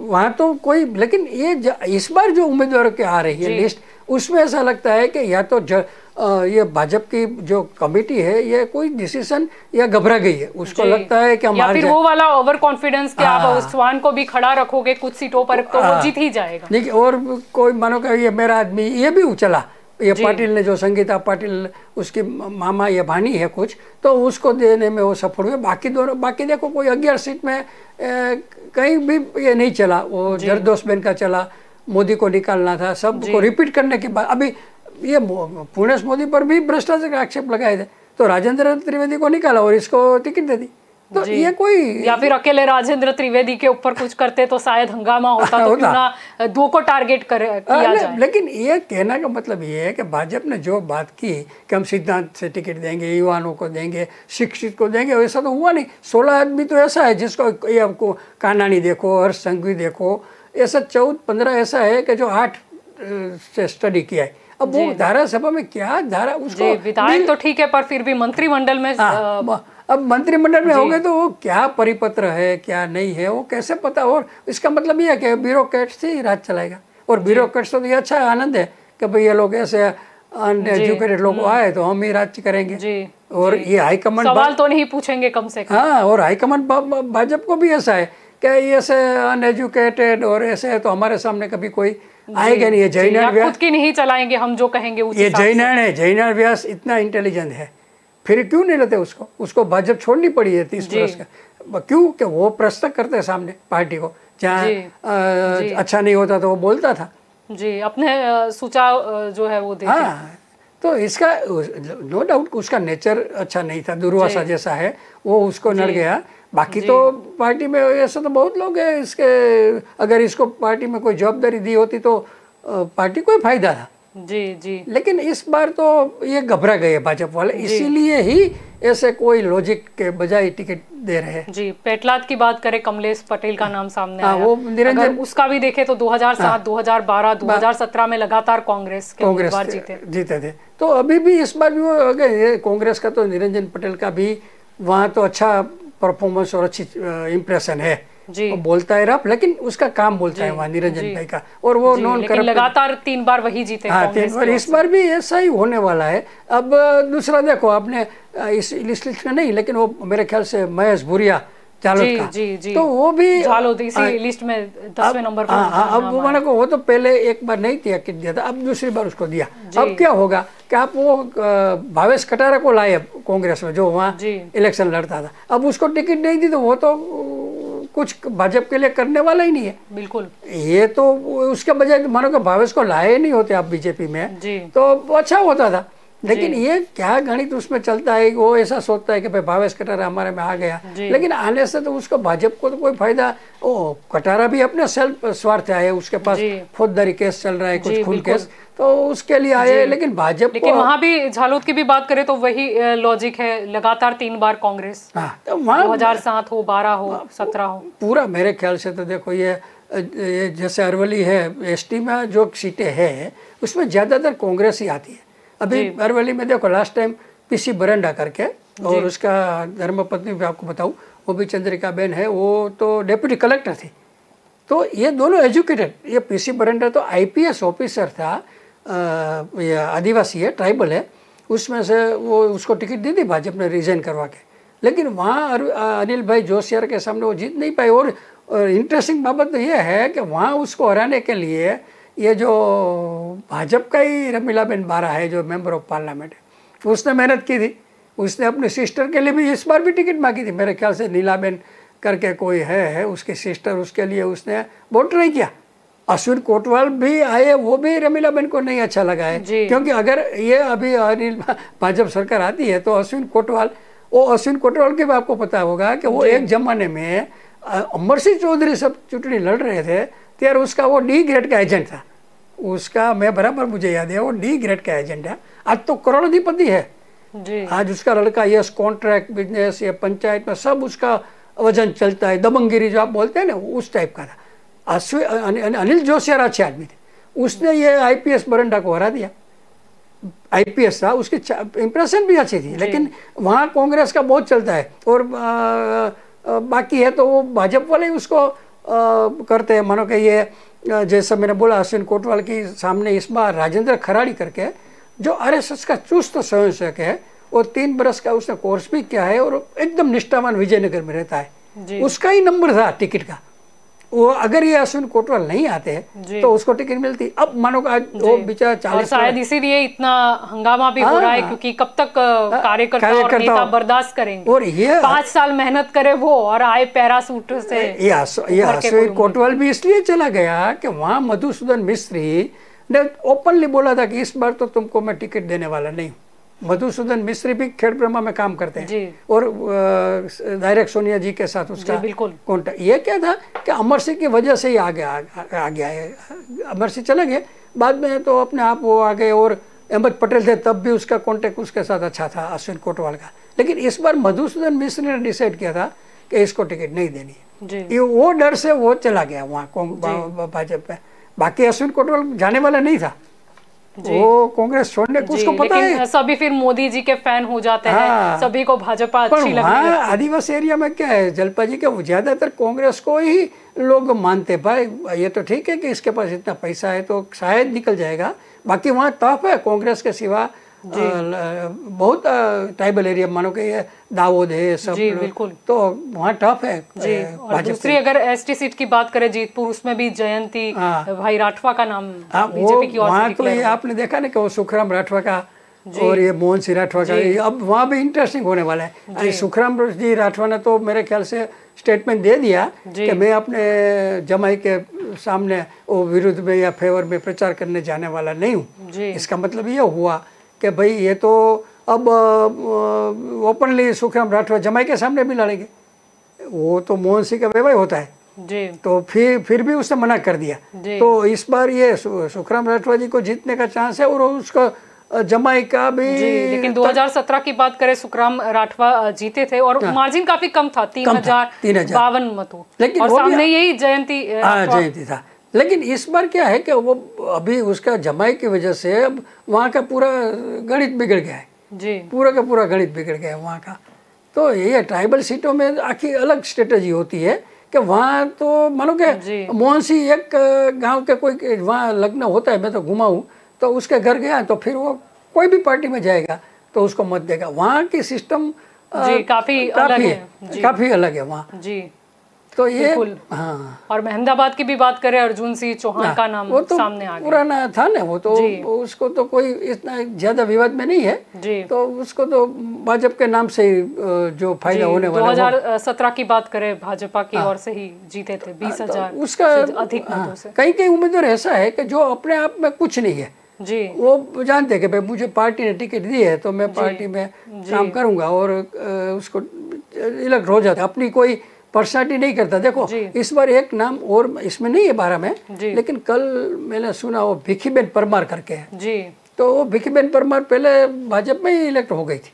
वहाँ तो कोई, लेकिन ये इस बार जो उम्मीदवारों के आ रही है लिस्ट, उसमें ऐसा लगता है कि या तो ये भाजपा की जो कमेटी है ये कोई डिसीजन या घबरा गई है, उसको लगता है कि हम या फिर वो वाला ओवर कॉन्फिडेंस कि आप स्वान को भी खड़ा रखोगे कुछ सीटों पर तो वो जीत ही जाएगा। देखिए, और कोई मानो कि ये मेरा आदमी ये भी उछला, ये पाटिल ने जो संगीता पाटिल उसकी मामा या भानी है कुछ, तो उसको देने में वो सफल हुए। बाकी देखो कोई 11 सीट में कहीं भी ये नहीं चला, वो जरदोस बेन का चला, मोदी को निकालना था, सबको रिपीट करने के बाद अभी ये पूर्णेश मोदी पर भी भ्रष्टाचार का आक्षेप लगाए थे, तो राजेंद्र त्रिवेदी को निकाला और इसको टिकट दे दी। तो ये कोई, या फिर अकेले राजेंद्र त्रिवेदी के ऊपर कुछ करते तो शायद हंगामा होता, तो क्यों ना दो को टारगेट किया जाए। लेकिन ये कहना का मतलब ये है कि भाजपा ने जो बात की कि हम सिद्धांत से टिकट देंगे, युवाओं को देंगे, शिक्षित को देंगे, वैसा तो हुआ नहीं। 16 आदमी तो ऐसा है जिसको ये आपको कानानी देखो, हर्ष संघवी देखो, ऐसा 14-15 ऐसा है कि जो 8 से स्टडी किया है। अब वो धारासभा में क्या धारा, उसको विधायक तो ठीक है, पर फिर भी मंत्रिमंडल में अब मंत्रिमंडल में हो गए तो वो क्या परिपत्र है क्या नहीं है वो कैसे पता। और इसका मतलब ये है कि ब्यूरोक्रेट से ही राज चलाएगा, और ब्यूरोक्रेट्स तो ये अच्छा आनंद है कि भाई ये लोग ऐसे अनएजुकेटेड लोग आए तो हम ही राज्य करेंगे, और ये हाईकमांड सवाल तो नहीं पूछेंगे कम से कम। हाँ, और हाईकमांड भाजपा को भी ऐसा है कि ऐसे अनएजुकेटेड और ऐसे है तो हमारे सामने कभी कोई आएगा नहीं। ये जयनारायण व्यास खुद की नहीं चलाएंगे, हम जो कहेंगे उसी ये जयनारायण व्यास इतना इंटेलिजेंट है, फिर क्यों नहीं लेते उसको भाजपा छोड़नी पड़ी है 30 वर्ष का। क्यों कि वो प्रस्तुत करते सामने पार्टी को, जहाँ अच्छा नहीं होता तो वो बोलता था जी, अपने सुझाव जो है वो देते। हाँ, तो इसका नो डाउट उसका नेचर अच्छा नहीं था, दुर्वासा जैसा है, वो उसको नड़ गया। बाकी तो पार्टी में ऐसा तो बहुत लोग हैं इसके, अगर इसको पार्टी में कोई जवाबदारी दी होती तो पार्टी को ही फायदा था। जी। लेकिन इस बार तो ये घबरा गए भाजपा वाले, इसीलिए ही ऐसे कोई लॉजिक के बजाय टिकट दे रहे हैं। जी, पेटलाद की बात करें, कमलेश पटेल का नाम सामने आया। वो निरंजन, उसका भी देखे तो 2007, 2012, 2017 में लगातार कांग्रेस के उम्मीदवार जीते थे। तो अभी भी इस बार भी वो अगर कांग्रेस का तो निरंजन पटेल का भी वहाँ तो अच्छा परफॉर्मेंस और अच्छी इम्प्रेशन है, वो बोलता है रफ, लेकिन उसका काम बोलता है वहाँ निरंजन भाई का, और वो नॉन करप्ट लगातार 3 बार वही जीते। हाँ, 3 बार, इस बार भी ऐसा ही होने वाला है। अब दूसरा देखो, आपने इस लिस्ट में नहीं, लेकिन वो मेरे ख्याल से महेश भूरिया जालोद का, तो वो भी जालोद इसी लिस्ट में 10वें नंबर पर। अब वो मैंने को वो तो पहले एक बार नहीं टिकट दिया था, अब दूसरी बार उसको दिया। अब क्या होगा कि आप वो भावेश कटारा को लाए कांग्रेस में, जो वहाँ इलेक्शन लड़ता था, अब उसको टिकट नहीं दी तो वो तो कुछ भाजपा के लिए करने वाला ही नहीं है। बिल्कुल, ये तो उसके बजाय मानो कि भावेश को लाए नहीं होते आप बीजेपी में तो अच्छा होता था। लेकिन ये क्या गणित उसमें चलता है, वो ऐसा सोचता है कि भाई भावेश कटारा हमारे में आ गया, लेकिन आने से तो उसको भाजपा को तो कोई फायदा। ओ कटारा भी अपने सेल्फ स्वार्थ आए, उसके पास फौजदारी केस चल रहा है, कुछ खून केस, तो उसके लिए आए। लेकिन भाजपा को, वहाँ भी झालोद की भी बात करें तो वही लॉजिक है, लगातार 3 बार कांग्रेस। तो वहाँ 2007 हो, 12 हो, 17 हो, पूरा मेरे ख्याल से तो देखो ये जैसे अरवली है, एसटी में जो सीटें हैं उसमें ज्यादातर कांग्रेस ही आती है। अभी अरवली में देखो लास्ट टाइम पीसी बरंडा करके, और उसका धर्मपत्नी भी आपको बताऊं, वो भी चंद्रिका बेन है, वो तो डेप्यूटी कलेक्टर थी। तो ये दोनों एजुकेटेड, ये पीसी बरंडा तो आईपीएस ऑफिसर था, ये आदिवासी है, ट्राइबल है, उसमें से वो उसको टिकट दी थी भाजपा ने रिजाइन करवा के, लेकिन वहाँ अनिल भाई जोशियार के सामने वो जीत नहीं पाई। और इंटरेस्टिंग बाबत तो ये है कि वहाँ उसको हराने के लिए ये जो भाजपा का ही रमीलाबेन बारा है, जो मेंबर ऑफ पार्लियामेंट है, उसने मेहनत की थी, उसने अपने सिस्टर के लिए भी इस बार भी टिकट मांगी थी। मेरे ख्याल से नीलाबेन करके कोई है उसकी सिस्टर, उसके लिए उसने वोट नहीं किया, अश्विन कोटवाल भी आए, वो भी रमीलाबेन को नहीं अच्छा लगा है, क्योंकि अगर ये अभी अनिल भाजपा सरकार आती है तो अश्विन कोटवाल के भी आपको पता होगा कि वो एक जमाने में अमर सिंह चौधरी सब चुनाव लड़ रहे थे त्यार उसका वो डी ग्रेड का एजेंट था, उसका मैं बराबर मुझे याद है, वो डी ग्रेड का एजेंट है। आज तो करोड़पति है जी। आज उसका लड़का यस कॉन्ट्रैक्ट बिजनेस या पंचायत में सब उसका वजन चलता है, दबंगिरी जो आप बोलते हैं ना उस टाइप का था। अनिल जोशियार अच्छे आदमी थे, उसने ये आईपीएस बरंडा को हरा दिया। आईपीएस था, उसकी इंप्रेशन भी अच्छी थी, लेकिन वहाँ कांग्रेस का बहुत चलता है और बाकी है तो वो भाजपा वाले उसको करते हैं। मानो कि ये जैसा मैंने बोला अश्विन कोटवाल के सामने इस बार राजेंद्र खराड़ी करके जो आरएसएस का चुस्त स्वयंसेवक है और 3 बरस का उसने कोर्स भी किया है और एकदम निष्ठावान विजयनगर में रहता है, उसका ही नंबर था टिकट का। वो अगर ये अश्विन कोटवाल नहीं आते तो उसको टिकट मिलती। अब मानो आज वो बेचारा 40 शायद इसीलिए इतना हंगामा भी हो रहा है, क्योंकि कब तक कार्यकर्ता और नेता बर्दाश्त करेंगे। और ये 5 साल मेहनत करे वो और आए पैरासूट से। ये अश्विन कोटवाल भी इसलिए चला गया कि वहाँ मधुसूदन मिस्त्री ने ओपनली बोला था कि इस बार तो तुमको मैं टिकट देने वाला नहीं हूँ। मधुसूदन मिस्त्री भी खेड़ ब्रह्मा में काम करते हैं और डायरेक्ट सोनिया जी के साथ उसका कॉन्टेक्ट। ये क्या था कि अमर सिंह की वजह से ही आ गया है। अमर सिंह चले गए, बाद में तो अपने आप वो आ गए और अहमद पटेल थे तब भी उसका कॉन्टेक्ट उसके साथ अच्छा था अश्विन कोटवाल का। लेकिन इस बार मधुसूदन मिस्त्री ने डिसाइड किया था कि इसको टिकट नहीं देनी है, ये वो डर से वो चला गया वहाँ भाजपा पे। बाकी अश्विन कोटवाल जाने वाला नहीं था, वो कांग्रेस छोड़ने को उसको पता है। सभी फिर मोदी जी के फैन हो जाते हैं, सभी को भाजपा अच्छी लगती है। आदिवासी एरिया में क्या है जलपा जी के ज्यादातर कांग्रेस को ही लोग मानते। भाई ये तो ठीक है कि इसके पास इतना पैसा है तो शायद निकल जाएगा, बाकी वहाँ टफ है कांग्रेस के सिवा बहुत ट्राइबल एरिया मानो कि ये दाऊद है सब बिल्कुल, तो वहाँ टफ है जी। और दूसरी अगर एसटी सीट की बात करें जीतपुर, उसमें भी जयंती भाई राठवा का नाम बीजेपी की ओर से वहाँ तो ये आपने देखा ना कि वो सुखराम राठवा का और ये मोहन सिंह राठवा का, अब वहाँ भी इंटरेस्टिंग होने वाला है। सुखराम जी राठवा ने तो मेरे ख्याल से स्टेटमेंट दे दिया कि मैं अपने जमाई के सामने वो विरुद्ध में या फेवर में प्रचार करने जाने वाला नहीं हूँ। इसका मतलब ये हुआ कि भाई ये तो अब ओपनली सुखराम राठवा जमाई के सामने भी लड़ेंगे, वो तो मोहन सिंह का व्यवहार होता है जी। तो फिर भी उसने मना कर दिया। तो इस बार ये सुखराम राठवा जी को जीतने का चांस है और उसका जमाई का भी। लेकिन 2017 की बात करें सुखराम राठवा जीते थे और मार्जिन काफी कम था, 3052 मतों, लेकिन और सामने यही जयंती था। लेकिन इस बार क्या है कि वो अभी उसका जमाई की वजह से अब वहाँ का पूरा गणित बिगड़ गया है जी, पूरा का पूरा गणित बिगड़ गया है वहाँ का। तो ये ट्राइबल सीटों में आखिर अलग स्ट्रेटजी होती है कि वहाँ तो मानो कि मोहन सिंह एक गांव के कोई वहाँ लग्न होता है, मैं तो घुमा हूँ, तो उसके घर गया तो फिर वो कोई भी पार्टी में जाएगा तो उसको मत देगा। वहाँ की सिस्टम काफी अलग है वहाँ जी। तो ये हाँ। और अहमदाबाद की भी बात करें, अर्जुन सिंह चौहान का नाम वो तो सामने आ गया, पुराना था ना वो तो, उसको तो कोई इतना ज्यादा विवाद में नहीं है जी। तो उसको तो भाजपा के नाम से जो फायदा होने वाला। 2017 की बात करें भाजपा की ओर से ही जीते थे 20,000 उसका अधिक मतों से। कई उम्मीदवार ऐसा है कि जो अपने आप में कुछ नहीं है जी, वो जानते हैं कि भाई मुझे पार्टी ने टिकट दी है तो मैं पार्टी में काम करूंगा और उसको इलेक्ट हो जाता, अपनी कोई पर्सनालिटी नहीं करता। देखो इस बार एक नाम और इसमें नहीं है 12 में, लेकिन कल मैंने सुना वो भिखीबेन परमार करके है जी। तो वो भिखीबेन परमार पहले भाजपा में ही इलेक्ट हो गई थी,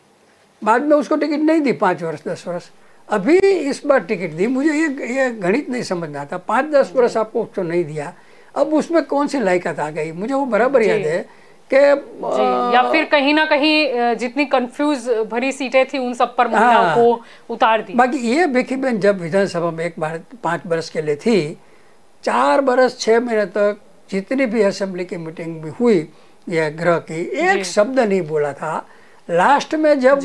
बाद में उसको टिकट नहीं दी 5 वर्ष 10 वर्ष, अभी इस बार टिकट दी। मुझे ये गणित नहीं समझ में आता, 5-10 वर्ष आपको उसको नहीं दिया, अब उसमें कौन सी लायकात आ गई, मुझे वो बराबर याद है कि या फिर कहीं ना कहीं जितनी कंफ्यूज भरी सीटें थी उन सब पर महिलाओं को उतार दी। बाकी ये भिखीबेन जब विधानसभा में एक बार 5 बरस के लिए थी, 4 बरस 6 महीने तक जितनी भी असेंबली की मीटिंग भी हुई या गृह की, एक शब्द नहीं बोला था। लास्ट में जब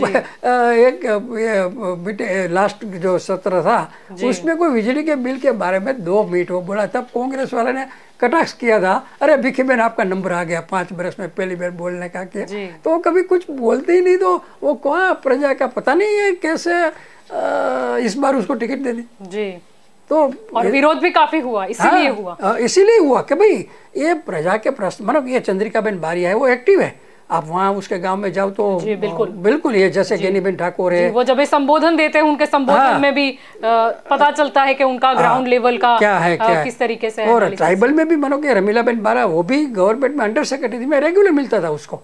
लास्ट जो सत्र था उसमें कोई बिजली के बिल के बारे में 2 मिनट वो बोला, तब कांग्रेस वाले ने कटाक्ष किया था, अरे भिखीबेन आपका नंबर आ गया 5 बरस में पहली बार बोलने का के। तो वो कभी कुछ बोलते ही नहीं, तो वो कौन प्रजा का पता नहीं है कैसे इस बार उसको टिकट दे दी जी। तो और विरोध भी काफी हुआ, इसीलिए हुआ। इसीलिए हुआ कि भाई ये प्रजा के प्रश्न, मतलब ये चंद्रिकाबेन बारिया है वो एक्टिव है, आप वहाँ उसके गांव में जाओ तो बिल्कुल ये जैसे ज्ञानीबेन ठाकुर है, वो जब संबोधन देते हैं उनके संबोधन में भी पता चलता है कि उनका ग्राउंड लेवल का क्या है किस तरीके से। और ट्राइबल में भी मानो कि रमीलाबेन बारा वो भी गवर्नमेंट में अंडर सेक्रेटरी थी, मैं रेगुलर मिलता था उसको,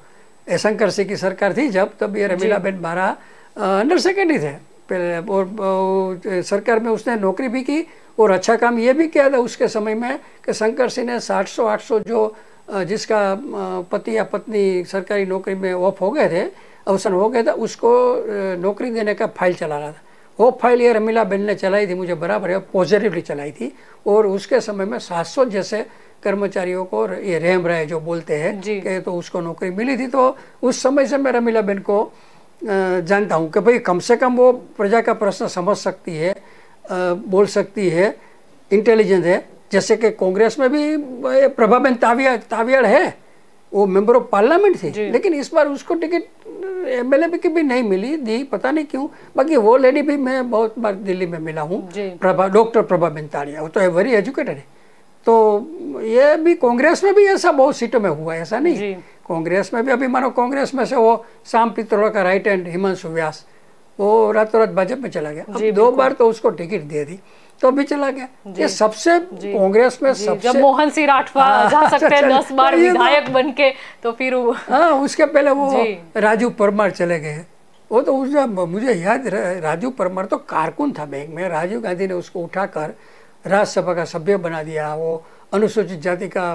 शंकर सिंह की सरकार थी जब, तब ये रमीलाबेन बारा अंडर सेक्रेटरी थे पहले, और सरकार में उसने नौकरी भी की और अच्छा काम ये भी किया था उसके समय में कि शंकर सिंह ने 700-800 जो जिसका पति या पत्नी सरकारी नौकरी में ऑफ हो गए थे, अवसान हो गया था, उसको नौकरी देने का फाइल चला रहा था। वो फाइल ये रमीलाबेन ने चलाई थी, मुझे बराबर है, पॉजिटिवली चलाई थी, और उसके समय में 700 जैसे कर्मचारियों को ये रेम राय जो बोलते हैं कि तो उसको नौकरी मिली थी। तो उस समय से मैं रमीलाबेन को जानता हूँ कि भाई कम से कम वो प्रजा का प्रश्न समझ सकती है, बोल सकती है, इंटेलिजेंट है। जैसे कि कांग्रेस में भी प्रभाबेन तावियाड़ है, वो मेंबर ऑफ पार्लियामेंट थी, लेकिन इस बार उसको टिकट एमएलए की भी नहीं मिली, दी पता नहीं क्यों। बाकी वो लेडी भी मैं बहुत बार दिल्ली में मिला हूँ, डॉक्टर प्रभाबेन तावियाड़, वो तो वेरी एजुकेटेड है। तो ये भी कांग्रेस में भी ऐसा बहुत सीटों में हुआ है, ऐसा नहीं। कांग्रेस में भी अभी मानो कांग्रेस में से वो शाम पित्रोड़ा का राइट हैंड हिमांशु व्यास, वो रातों रात भाजपा में चला गया। अब 2 बार तो उसको टिकट दे दी तो भी चला गया। ये सबसे कांग्रेस में सबसे, जब मोहन सिंह राठवा जा सकते हैं 10 बार विधायक बन के, तो फिर उसके पहले वो राजू परमार चले गए। वो तो मुझे याद, राजू परमार तो कारकुन था बैंक में, राजीव गांधी ने उसको उठाकर राज्यसभा का सभ्य बना दिया। वो अनुसूचित जाति का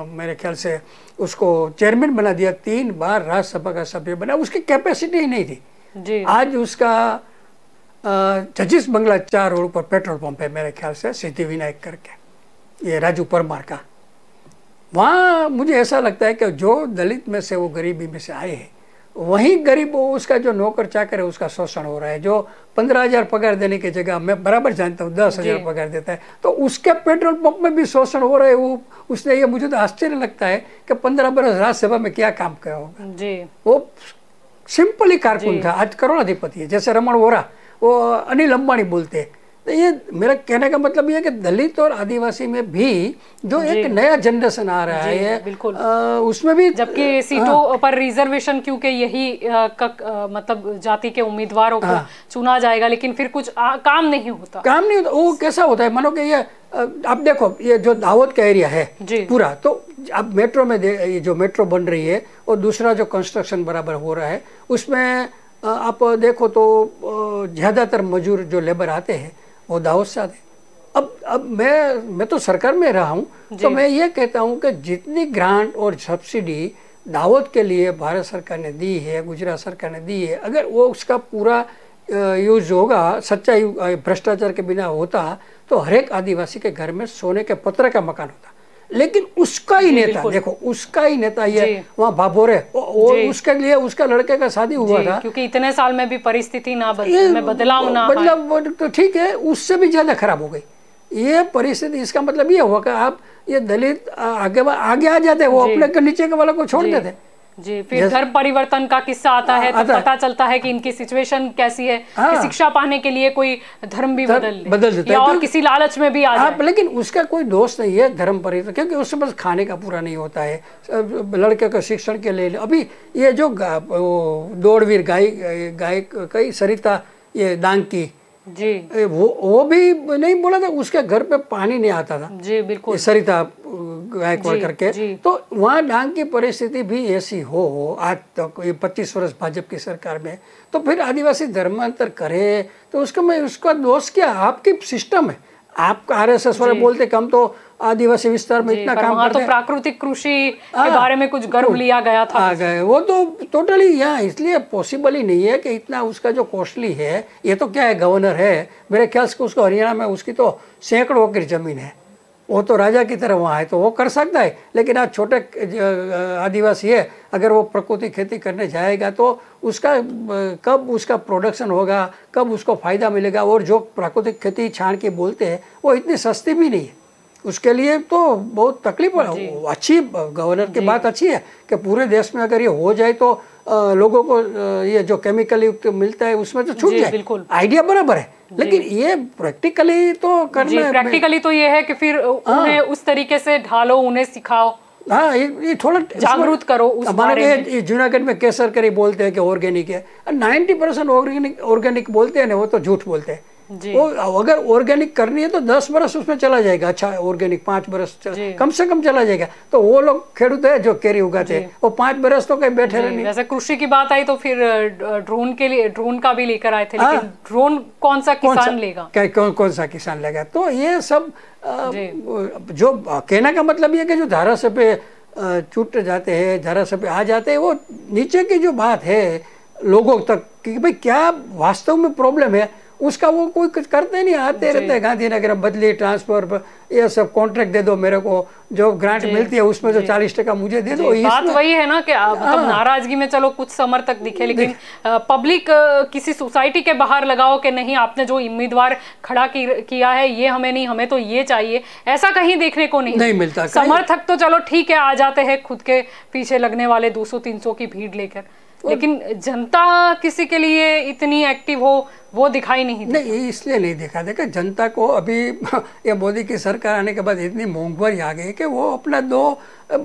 मेरे ख्याल से उसको चेयरमैन बना दिया, 3 बार राज्यसभा का सभ्य बना। उसकी कैपेसिटी ही नहीं थी। आज उसका जजिस बंगला 4 रोड पर पेट्रोल पंप है मेरे ख्याल से, सिद्धि विनायक करके, ये राजू परमार का। वहाँ मुझे ऐसा लगता है कि जो दलित में से वो गरीबी में से आए हैं, वहीं गरीब उसका जो नौकर चाकर है उसका शोषण हो रहा है। जो 15,000 पगार देने की जगह मैं बराबर जानता हूँ 10,000 पगार देता है, तो उसके पेट्रोल पंप में भी शोषण हो रहा है। वो उसने, ये मुझे तो आश्चर्य लगता है कि 15 बरस राज्यसभा में क्या काम किया होगा। वो सिंपल ही कारकुन था, आज करोड़ाधिपति है। जैसे रमण वोरा, वो अनिल अंबानी बोलते हैं। तो ये मेरा कहने का मतलब ये है कि दलित और आदिवासी में भी जो एक नया जनरेशन आ रहा है, बिल्कुल उसमें भी, जबकि सीटों पर रिजर्वेशन क्योंकि यही मतलब जाति के उम्मीदवारों को चुना जाएगा, लेकिन फिर कुछ काम नहीं होता। वो कैसा होता है, मानो कि ये आप देखो, ये जो दाहोद का एरिया है पूरा, तो अब मेट्रो में ये जो मेट्रो बन रही है और दूसरा जो कंस्ट्रक्शन बराबर हो रहा है, उसमें आप देखो तो ज़्यादातर मजूर जो लेबर आते हैं वो दाहोद से आते हैं। अब मैं तो सरकार में रहा हूँ, तो मैं ये कहता हूँ कि जितनी ग्रांट और सब्सिडी दाहोद के लिए भारत सरकार ने दी है, गुजरात सरकार ने दी है, अगर वो उसका पूरा यूज होगा, सच्चाई भ्रष्टाचार के बिना होता, तो हर एक आदिवासी के घर में सोने के पत्थर का मकान होता। लेकिन उसका ही नेता, देखो उसका ही नेता ये वहाँ भाभोर है, उसके लिए उसका लड़के का शादी हुआ था, क्योंकि इतने साल में भी परिस्थिति में बदलाव तो ठीक है, उससे भी ज्यादा खराब हो गई ये परिस्थिति। इसका मतलब ये हुआ कि आप ये दलित आगे आ जाते, वो अपने नीचे के वालों को छोड़ देते। जी, फिर धर्म परिवर्तन का किस्सा आता है, तो पता चलता है कि इनकी सिचुएशन कैसी है, कि शिक्षा पाने के लिए कोई धर्म भी बदल देता है, और किसी लालच में भी आ जाए। लेकिन उसका कोई दोष नहीं है धर्म परिवर्तन, क्योंकि उससे बस खाने का पूरा नहीं होता है, लड़के का शिक्षण के लिए। अभी ये जो दौड़वीर गायक कई सरिता ये डांग की, जी, वो भी नहीं बोला था, उसके घर पे पानी नहीं आता था। जी बिल्कुल, सरिता गायकवाड़ करके। तो वहाँ डांग की परिस्थिति भी ऐसी हो आज तक, ये 25 वर्ष भाजपा की सरकार में, तो फिर आदिवासी धर्मांतर करे तो उसका दोष क्या? आपकी सिस्टम है। आप आरएसएस वाले बोलते कम तो आदिवासी विस्तार में इतना काम करते हैं, तो प्राकृतिक कृषि के बारे में कुछ गर्व लिया गया था, आ गए वो तो टोटली यहाँ, इसलिए पॉसिबल ही नहीं है कि इतना उसका जो कॉस्टली है। ये तो क्या है, गवर्नर है मेरे ख्याल से, उसको हरियाणा में उसकी तो सैकड़ों एकड़ जमीन है, वो तो राजा की तरह वहाँ है, तो वो कर सकता है। लेकिन आज छोटे आदिवासी है, अगर वो प्रकृति खेती करने जाएगा तो उसका कब उसका प्रोडक्शन होगा, कब उसको फ़ायदा मिलेगा। और जो प्राकृतिक खेती छान के बोलते हैं वो इतनी सस्ती भी नहीं है, उसके लिए तो बहुत तकलीफ है। अच्छी गवर्नर की बात अच्छी है कि पूरे देश में अगर ये हो जाए तो लोगों को ये जो केमिकल युक्त मिलता है उसमें तो छूट जाए, आइडिया बराबर है, लेकिन ये प्रैक्टिकली तो करना है। प्रैक्टिकली तो ये है कि फिर उन्हें उस तरीके से ढालो, उन्हें सिखाओ, हाँ, ये थोड़ा जागरूक करो उस बारे में। जूनागढ़ में केसर करी बोलते हैं कि ऑर्गेनिक है, 90% ऑर्गेनिक बोलते हैं ना, वो तो झूठ बोलते हैं। वो अगर ऑर्गेनिक करनी है तो 10 बरस उसमें चला जाएगा, अच्छा ऑर्गेनिक 5 बरस कम से कम चला जाएगा। तो वो लोग खेडूत है जो केरी उगाते हैं, वो 5 बरस तो कहीं बैठे रहने। जैसे कृषि की बात आई तो फिर ड्रोन के लिए, ड्रोन का भी लेकर आए थे, लेकिन ड्रोन कौन सा किसान लेगा, कौन सा किसान लेगा? तो ये सब जो कहने का मतलब ये कि जो धारासभ्य छूट जाते हैं, धारासभ्य आ जाते हैं, वो नीचे की जो बात है लोगों तक कि भाई क्या वास्तव में प्रॉब्लम है, उसका वो कोई कुछ करते नहीं, आते रहते हैं गांधीनगर बदली ट्रांसफर, ये सब कॉन्ट्रैक्ट दे दो मेरे को, जो ग्रांट मिलती है उसमें जो 40% मुझे दे दो। बात वही है ना कि मतलब नाराजगी में चलो कुछ समर्थक दिखे, लेकिन पब्लिक किसी सोसाइटी के बाहर लगाओ कि नहीं आपने जो उम्मीदवार खड़ा किया है ये हमें नहीं, हमें तो ये चाहिए, ऐसा कहीं देखने को नहीं मिलता। समर्थक तो चलो ठीक है आ जाते हैं खुद के पीछे लगने वाले 200-300 की भीड़ लेकर, लेकिन जनता किसी के लिए इतनी एक्टिव हो वो दिखाई नहीं इसलिए नहीं देखा जनता को अभी ये मोदी की सरकार आने के बाद इतनी महंगाई आ गई कि वो अपना 2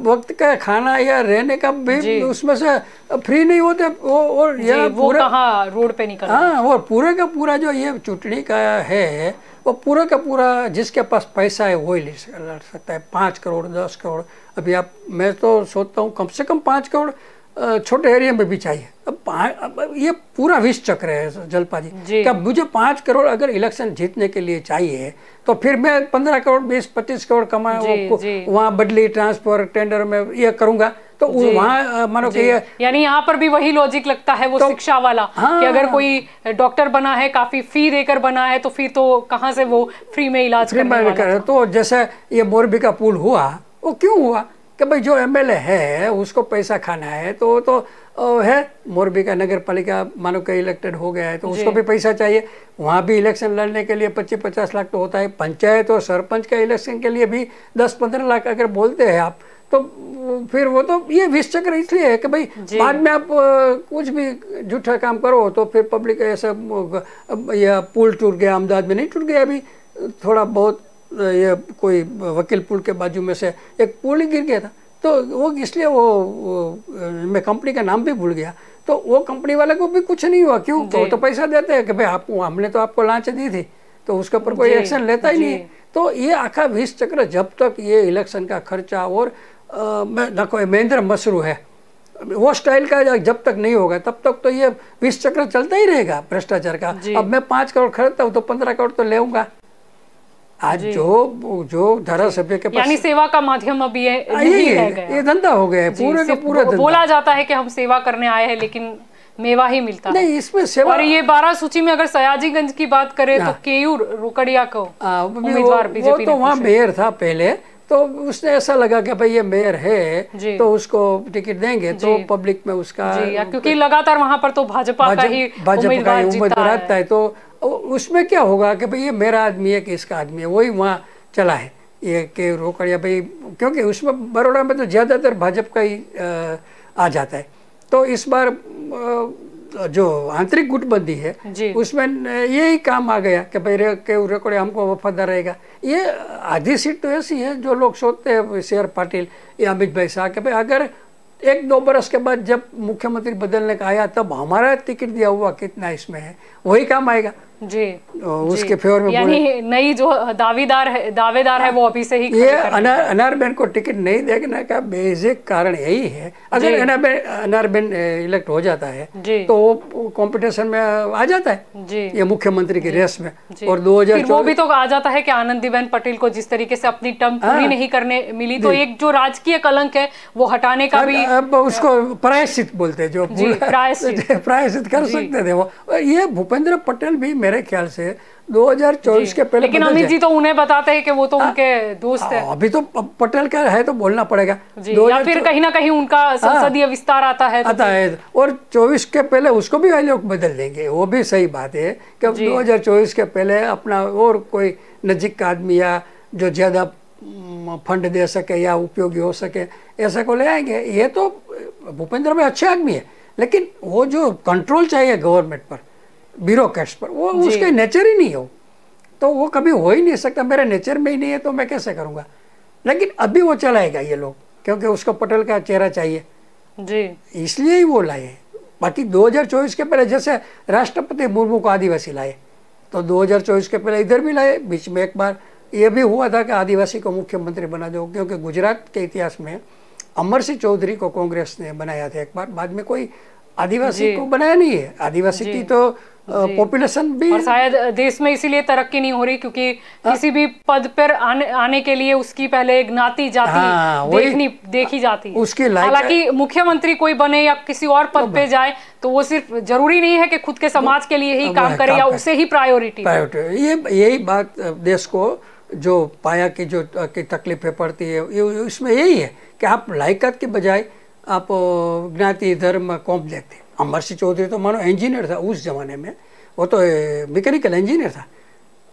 वक्त का खाना या रहने का भी उसमें से फ्री नहीं होते और वो कहाँ रोड पे निकल। हाँ, और पूरे का पूरा जो ये चुटनी का है वो पूरा का पूरा जिसके पास पैसा है वही लड़ सकता है। 5 करोड़ 10 करोड़ अभी मैं तो सोचता हूँ कम से कम 5 करोड़ छोटे एरिया में भी चाहिए। अब ये पूरा विष चक्र है जलपा जी, क्या मुझे 5 करोड़ अगर इलेक्शन जीतने के लिए चाहिए तो फिर मैं 15 करोड़ 20-25 करोड़ कमा वहाँ बदली ट्रांसफर टेंडर में ये करूंगा, तो वहाँ मानो कि यानी यहाँ पर भी वही लॉजिक लगता है वो तो, शिक्षा वाला कि अगर कोई डॉक्टर बना है काफी फी देकर बना है तो फिर तो कहाँ से वो फ्री में इलाज करने वाला। तो जैसे ये मोरबी का पुल हुआ, वो क्यों हुआ कि भाई जो एमएलए है उसको पैसा खाना है, तो है मोरबी का नगर पालिका मानो कि इलेक्टेड हो गया है तो उसको भी पैसा चाहिए, वहाँ भी इलेक्शन लड़ने के लिए 25-50 लाख तो होता है। पंचायत और सरपंच का इलेक्शन के लिए भी 10-15 लाख अगर बोलते हैं आप, तो फिर वो तो ये विष चक्र इसलिए है कि भाई बाद में आप कुछ भी झूठा काम करो तो फिर पब्लिक ऐसा या पुल टूट गया, अहमदाबाद में नहीं टूट गया अभी थोड़ा बहुत, ये कोई वकील पुल के बाजू में से एक पुल ही गिर गया था, तो वो इसलिए वो मैं कंपनी का नाम भी भूल गया, तो वो कंपनी वाले को भी कुछ नहीं हुआ। क्यों? तो पैसा देते हैं कि भाई आपको हमने तो आपको लांच दी थी, तो उसके ऊपर कोई एक्शन लेता ही नहीं है। तो ये आखा विष चक्र जब तक ये इलेक्शन का खर्चा और देखो महेंद्र मसरू है वो स्टाइल का जब तक नहीं होगा तब तक तो ये विष चक्र चलता ही रहेगा भ्रष्टाचार का। अब मैं 5 करोड़ खरीदता हूँ तो 15 करोड़ तो लेऊंगा। आज जो धारासभ्य के पास यानी सेवा का माध्यम अब ये नहीं रह गया, ये धंधा हो गया है पूरे का पूरा। बोला जाता है कि हम सेवा करने आए हैं लेकिन मेवा ही मिलता है नहीं इसमें सेवा। और ये 12 सूची में अगर सयाजीगंज की बात करें तो केयूर रोकड़िया को उम्मीदवार बीजेपी तो वहाँ मेयर था पहले, तो उसने ऐसा लगा कि भाई ये मेयर है तो उसको टिकट देंगे तो पब्लिक में उसका, क्योंकि लगातार वहाँ पर तो भाजपा का ही उम्मीदवार आता है, तो उसमें क्या होगा कि भाई ये मेरा आदमी है कि इसका आदमी है, वही वहाँ चला है ये के रोकड़िया भाई, क्योंकि उसमें बड़ौदा में तो ज़्यादातर भाजपा का ही आ जाता है। तो इस बार जो आंतरिक गुटबंदी है उसमें यही काम आ गया कि भाई रोकड़िया हमको वफादार रहेगा। ये आधी सीट तो ऐसी है जो लोग सोचते हैं CR पाटिल या अमित भाई शाह के भाई अगर 1-2 बरस के बाद जब मुख्यमंत्री बदलने का आया तब हमारा टिकट दिया हुआ कितना इसमें है वही काम आएगा जी उसके फेवर में। यानी नई जो दावेदार है वो अभी से ही ये अनारबेन को टिकट नहीं देने का बेसिक कारण यही है। अगर अनारबेन इलेक्ट हो जाता है तो वो कंपटीशन में आ जाता है जी ये मुख्यमंत्री की रेस में, और 2024 वो भी तो आ जाता है कि आनंदीबेन पटेल को जिस तरीके से अपनी टर्म पूरी नहीं करने मिली तो एक जो राजकीय कलंक है वो हटाने का भी अब उसको प्रायश्चित बोलते हैं, जो प्रायश्चित कर सकते थे वो। ये भूपेंद्र पटेल भी मेरे ख्याल से 2024 के पहले, लेकिन अमित जी तो उन्हें बताते हैं कि वो तो उनके दोस्त है। अभी तो पटेल का है तो बोलना पड़ेगा या फिर कहीं ना कहीं उनका संसदीय विस्तार आता है और 24 के पहले उसको भी वही लोग बदल देंगे। वो भी सही बात है कि 2024 के पहले अपना और कोई नजीक का आदमी या जो ज्यादा फंड दे सके या उपयोगी हो सके ऐसा को ले आएंगे। ये तो भूपेंद्र भाई अच्छे आदमी है लेकिन वो जो कंट्रोल चाहिए गवर्नमेंट पर, ब्यूरोक्रेट्स पर, वो उसके नेचर ही नहीं हो, तो वो कभी हो ही नहीं सकता। मेरे नेचर में ही नहीं है तो मैं कैसे करूँगा। लेकिन अभी वो चलाएगा ये लोग, क्योंकि उसको पटेल का चेहरा चाहिए जी, इसलिए ही वो लाए। बाकी 2024 के पहले जैसे राष्ट्रपति मुर्मू को आदिवासी लाए, तो 2024 के पहले इधर भी लाए। बीच में एक बार ये भी हुआ था कि आदिवासी को मुख्यमंत्री बना दो, क्योंकि गुजरात के इतिहास में अमर सिंह चौधरी को कांग्रेस ने बनाया था एक बार, बाद में कोई आदिवासी को बनाया नहीं है। आदिवासी की तो पॉपुलेशन भी, और शायद देश में इसीलिए तरक्की नहीं हो रही क्योंकि किसी भी पद पर आने के लिए उसकी पहले एक ज्ञाति जाति देखी जाती है। उसकी हालांकि मुख्यमंत्री कोई बने या किसी और पद पे जाए तो वो सिर्फ जरूरी नहीं है कि खुद के समाज के लिए ही काम करे या उसे ही प्रायोरिटी। यही बात देश को जो पाया की जो की तकलीफें पड़ती है, इसमें यही है कि आप लायकात के बजाय आप ज्ञाति धर्म कौम देखते। अमर सिंह चौधरी तो मानो इंजीनियर था उस जमाने में, वो तो मैकेनिकल इंजीनियर था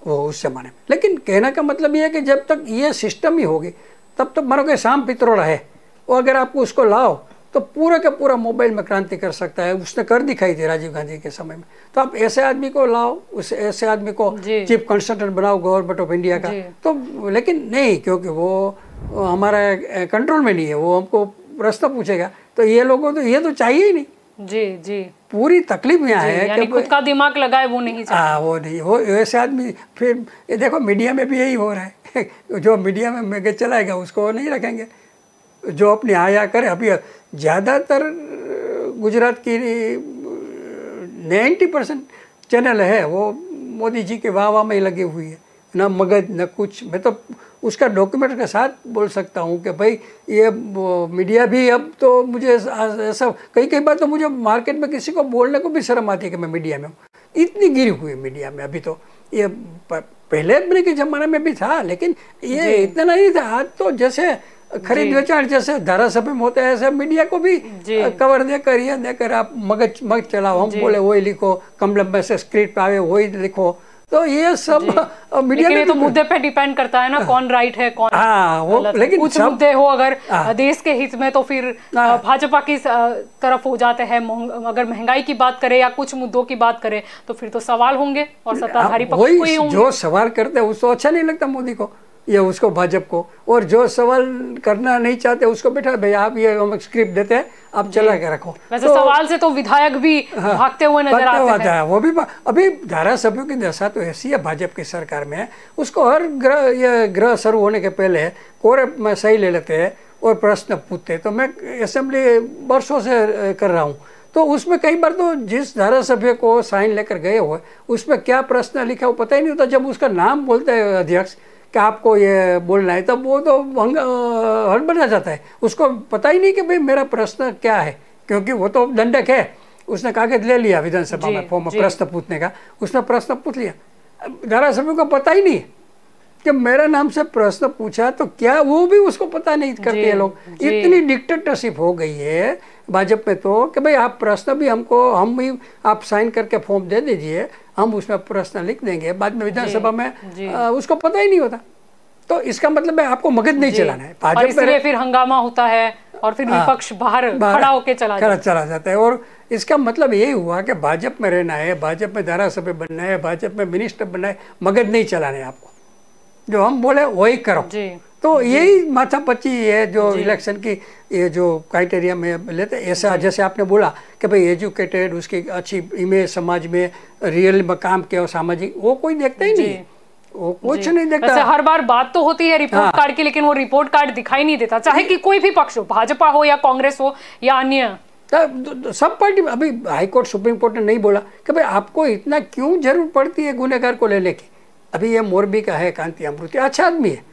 वो उस जमाने में। लेकिन कहने का मतलब ये है कि जब तक ये सिस्टम ही होगी तब तक मानो कि शाम पित्रोड़ा है, वो अगर आपको उसको लाओ तो पूरा का पूरा मोबाइल में क्रांति कर सकता है। उसने कर दिखाई थी राजीव गांधी के समय में। तो आप ऐसे आदमी को लाओ, उस ऐसे आदमी को चीफ कंसल्टेंट बनाओ गवर्नमेंट ऑफ इंडिया का, तो लेकिन नहीं, क्योंकि वो हमारा कंट्रोल में नहीं है, वो हमको प्रश्न पूछेगा। तो ये लोगों तो ये तो चाहिए ही नहीं। जी जी, पूरी तकलीफ यहाँ है यानी खुद का दिमाग लगाए वो नहीं चाहिए। हाँ, वो नहीं, वो ऐसे आदमी। फिर ये देखो मीडिया में भी यही हो रहा है जो मीडिया में चलाएगा उसको नहीं रखेंगे, जो अपनी आया करे। अभी ज़्यादातर गुजरात की 90% चैनल है वो मोदी जी के वाह में ही लगी हुई है, ना मगज न कुछ। मैं तो उसका डॉक्यूमेंट के साथ बोल सकता हूँ कि भाई ये मीडिया भी अब तो मुझे ऐसा कई बार तो मुझे मार्केट में किसी को बोलने को भी शर्म आती है कि मैं मीडिया में हूँ। इतनी गिरी हुई है मीडिया में अभी तो। ये पहले अपने के ज़माने में भी था, लेकिन ये इतना नहीं था। आज तो जैसे खरीद वेचाण जैसे धारासभा में होता है, ऐसे मीडिया को भी कवर देकर ये देकर आप मगज चलाओ, हम बोले वही लिखो, कम लंबे से स्क्रिप्ट आवे वही लिखो। तो ये सब मीडिया में तो मुद्दे पे डिपेंड करता है ना, कौन राइट है कौन। हाँ, वो लेकिन कुछ मुद्दे हो अगर देश के हित में तो फिर भाजपा की तरफ हो जाते हैं। अगर महंगाई की बात करें या कुछ मुद्दों की बात करें तो फिर तो सवाल होंगे और सत्ताधारी पक्ष को ही होंगे। जो सवाल करते हैं उसको अच्छा नहीं लगता मोदी को या उसको भाजपा को, और जो सवाल करना नहीं चाहते उसको बैठा भाई आप ये हम स्क्रिप्ट देते हैं आप चला के रखो। वैसे तो सवाल से तो विधायक भी भागते हुए नजर आते हैं। वो भी अभी धारासभ्यों की दशा तो ऐसी है भाजपा की सरकार में, उसको हर ग्रह शुरू होने के पहले कोरे में सही ले लेते हैं और प्रश्न पूछते। तो मैं असेंबली वर्षों से कर रहा हूँ, तो उसमें कई बार तो जिस धारासभ्य को साइन लेकर गए हुए उसमें क्या प्रश्न लिखा वो पता ही नहीं होता। जब उसका नाम बोलते हैं अध्यक्ष कि आपको ये बोलना है, तब वो तो हड़बड़ा बना जाता है। उसको पता ही नहीं कि भाई मेरा प्रश्न क्या है, क्योंकि वो तो दंडक है। उसने कागज ले लिया विधानसभा में फॉर्म प्रश्न पूछने का, उसने प्रश्न पूछ लिया। धारासभ्य को पता ही नहीं है कि मेरा नाम से प्रश्न पूछा तो क्या, वो भी उसको पता नहीं करते हैं लोग। इतनी डिक्टेटरशिप हो गई है भाजपा में तो कि भाई आप प्रश्न भी हमको, हम ही आप साइन करके फॉर्म दे दीजिए, हम उसमें प्रश्न लिख देंगे, बाद में विधानसभा में उसको पता ही नहीं होता। तो इसका मतलब है आपको मगज नहीं चलाना है। भाजपा इसलिए फिर हंगामा होता है और फिर विपक्ष बाहर खड़ा होकर चला जाता है। और इसका मतलब यही हुआ कि भाजपा में रहना है, भाजपा में धारासभ्य बनना है, भाजपा में मिनिस्टर बनना है, मगज नहीं चलाना है आपको, जो हम बोले वही करो। तो यही माथापच्ची है जो इलेक्शन की ये जो क्राइटेरिया में लेते। ऐसा जैसे आपने बोला कि भाई एजुकेटेड, उसकी अच्छी इमेज समाज में, रियल में काम किया, सामाजिक, वो कोई देखता ही नहीं, वो कुछ नहीं देखता। वैसे हर बार बात तो होती है रिपोर्ट कार्ड की, लेकिन वो रिपोर्ट कार्ड दिखाई नहीं देता, चाहे कि कोई भी पक्ष हो, भाजपा हो या कांग्रेस हो या अन्य सब पार्टी। अभी हाईकोर्ट सुप्रीम कोर्ट ने नहीं बोला कि भाई आपको इतना क्यों जरूरत पड़ती है गुनहगार को लेने की। अभी ये मोरबी का है कांति अमृति, अच्छा आदमी है,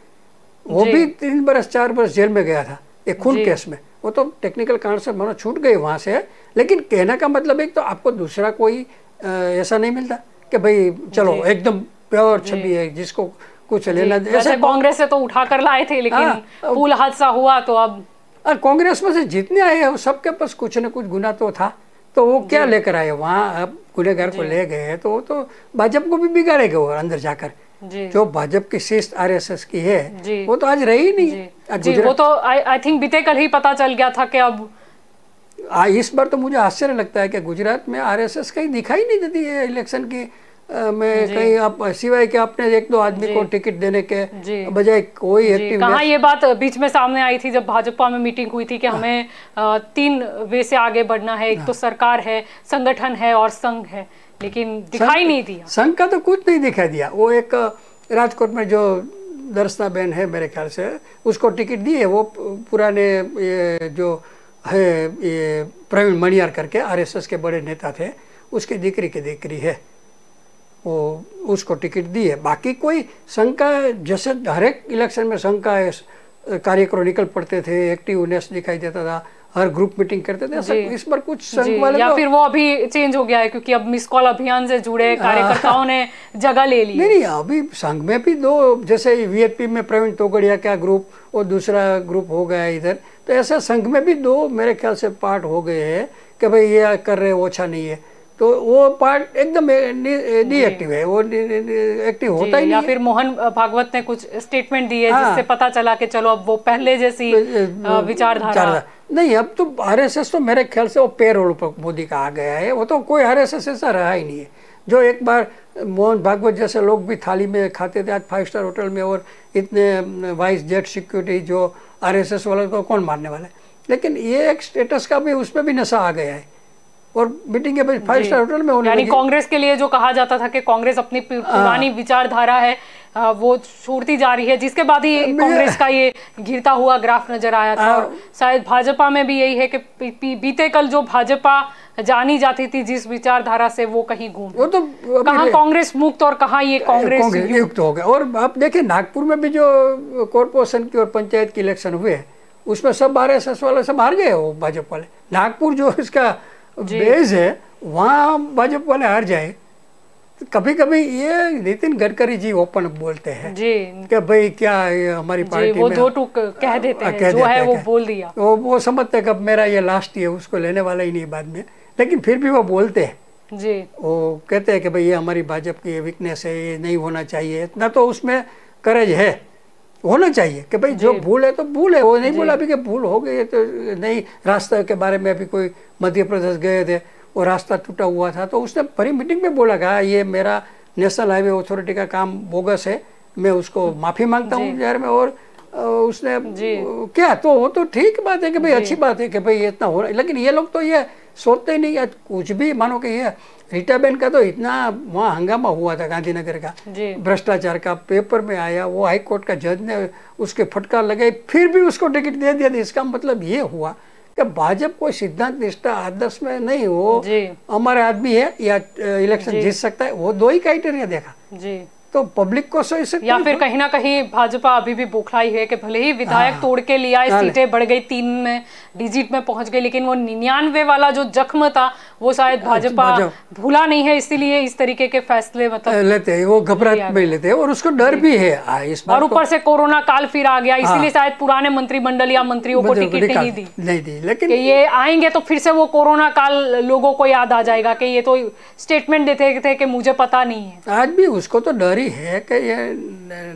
वो भी 3 बरस 4 बरस जेल में गया था एक खून केस में। वो तो टेक्निकल कारण से मानो छूट गए वहाँ से। लेकिन कहने का मतलब एक तो आपको दूसरा कोई ऐसा नहीं मिलता कि भाई चलो एकदम प्योर छवि है जिसको कुछ लेना। जैसे कांग्रेस से तो उठा कर लाए थे, लेकिन पुल हादसा हुआ तो अब कांग्रेस में से जितने आए हैं सबके पास कुछ न कुछ गुना तो था, तो वो क्या लेकर आए वहाँ। अब गुनहगार को ले गए तो भाजपा को भी बिगाड़ेगा वो अंदर जाकर। जो भाजपा की शिष्ट आरएसएस की है वो तो आज रही नहीं। वो तो आई थिंक बीते कल ही पता चल गया था कि अब इस बार तो मुझे आश्चर्य लगता है कि गुजरात में आरएसएस कहीं दिखाई नहीं देती है इलेक्शन की में कहीं, आप सिवाय कि आपने एक दो आदमी को टिकट देने के बजाय कोई एक्टिव। कहाँ ये बात बीच में सामने आई थी जब भाजपा में मीटिंग हुई थी कि हमें 3 वे से आगे बढ़ना है, एक तो सरकार है, संगठन है और संघ है, लेकिन दिखाई नहीं दिया। संघ का तो कुछ नहीं दिखाई दिया। वो एक राजकोट में जो दर्शना बहन है मेरे ख्याल से, उसको टिकट दी है, वो पुराने ये जो है ये प्रवीण मणियार करके आरएसएस के बड़े नेता थे, उसकी दिक्री है, वो उसको टिकट दी है। बाकी कोई संघ का, जैसे हर एक इलेक्शन में संघ का कार्यक्रम निकल पड़ते थे, एक्टिवनेस दिखाई देता था, हर ग्रुप मीटिंग करते थे। इस बार कुछ संघ वाले या फिर वो अभी चेंज हो गया है क्योंकि अब मिस कॉल अभियान से जुड़े कार्यकर्ताओं ने जगह ले ली। नहीं, अभी संघ में भी दो, जैसे वीएचपी में प्रवीण तोगड़िया का ग्रुप और दूसरा ग्रुप हो गया इधर, तो ऐसा संघ में भी दो मेरे ख्याल से पार्ट हो गए हैं कि भाई ये कर रहे वो अच्छा नहीं है, तो वो पार्ट एकदम डीएक्टिव है, वो एक्टिव होता ही नहीं। या फिर मोहन भागवत ने कुछ स्टेटमेंट दिए जिससे पता चला कि चलो अब वो पहले जैसी विचारधारा नहीं। अब तो आरएसएस तो मेरे ख्याल से वो पेरोल पर मोदी का आ गया है, वो तो कोई आरएसएस ऐसा रहा ही नहीं है। जो एक बार मोहन भागवत जैसे लोग भी थाली में खाते थे, आज 5 स्टार होटल में, और इतने वाइस जेट सिक्योरिटी जो आरएसएस वाले को कौन मारने वाला है। लेकिन ये एक स्टेटस का भी, उसमें भी नशा आ गया है, और मीटिंग के 5 स्टार होटल में होने यानी कांग्रेस के लिए जो कहा जाता था कि कांग्रेस अपनी पुरानी विचारधारा है वो छोड़ती जा रही है, जिसके बाद ही कांग्रेस का ये गिरता हुआ ग्राफ नजर आया था। और शायद भाजपा में भी यही है कि बीते कल जो भाजपा जानी जाती थी जिस विचारधारा से, वो कहीं घूम, वो तो कहाँ कांग्रेस मुक्त और कहाँ ये कांग्रेस युक्त हो गया। और आप देखिए नागपुर में भी जो कॉर्पोरेशन की और पंचायत की इलेक्शन हुए, उसमें सब आरएसएस वाले सब हार गए, वो भाजपा वाले। नागपुर जो इसका बेस है, वहाँ भाजपा वाले हार जाए। कभी कभी ये नितिन गडकरी जी ओपन बोलते हैं कि भाई क्या ये हमारी पार्टी वो में 2 टूक कह देते हैं, जो है वो बोल दिया। वो समझते हैं कि मेरा ये लास्ट है, उसको लेने वाला ही नहीं बाद में, लेकिन फिर भी वो बोलते हैं जी। वो कहते हैं कि भाई ये हमारी भाजपा की वीकनेस है, ये नहीं होना चाहिए। इतना तो उसमें करेज है, होना चाहिए कि भाई जो भूल है तो भूल है। वो नहीं बोला अभी कि भूल हो गई है तो नहीं। रास्ते के बारे में अभी कोई मध्य प्रदेश गए थे, वो रास्ता टूटा हुआ था, तो उसने बड़ी मीटिंग में बोला कहा ये मेरा नेशनल हाईवे अथॉरिटी का काम बोगस है, मैं उसको माफ़ी मांगता हूँ यार में। और उसने क्या, तो वो तो ठीक बात है कि भाई अच्छी बात है कि भाई ये इतना हो रहा है, लेकिन ये लोग तो ये सोचते ही नहीं। कुछ भी मानो कि ये रीटा बेन का तो इतना वहाँ हंगामा हुआ था गांधीनगर का, भ्रष्टाचार का, पेपर में आया, वो हाई कोर्ट का जज ने उसके फटकार लगाई, फिर भी उसको टिकट दे दिया। इसका मतलब ये हुआ कि भाजपा कोई सिद्धांत निष्ठा आदर्श में नहीं, वो हमारे आदमी है या इलेक्शन जीत सकता है, वो 2 ही क्राइटेरिया देखा जी। तो पब्लिक को सही से, या फिर कहीं ना कहीं भाजपा अभी भी बौखलाई है कि भले ही विधायक तोड़ के लिया, सीटें बढ़ गई, 3 डिजिट में पहुंच गई, लेकिन वो 99 वाला जो जख्म था वो शायद भाजपा भूला नहीं है, इसीलिए इस तरीके के फैसले मतलब लेते हैं, वो घबराहट में लेते हैं, और उसको डर भी है इस बात। और ऊपर से कोरोना काल फिर आ गया, इसीलिए शायद पुराने मंत्रिमंडल या मंत्रियों को टिकट नहीं दी, लेकिन ये आएंगे तो फिर से वो कोरोना काल लोगों को याद आ जाएगा कि ये तो स्टेटमेंट देते थे कि मुझे पता नहीं है। आज भी उसको तो डर है कि ये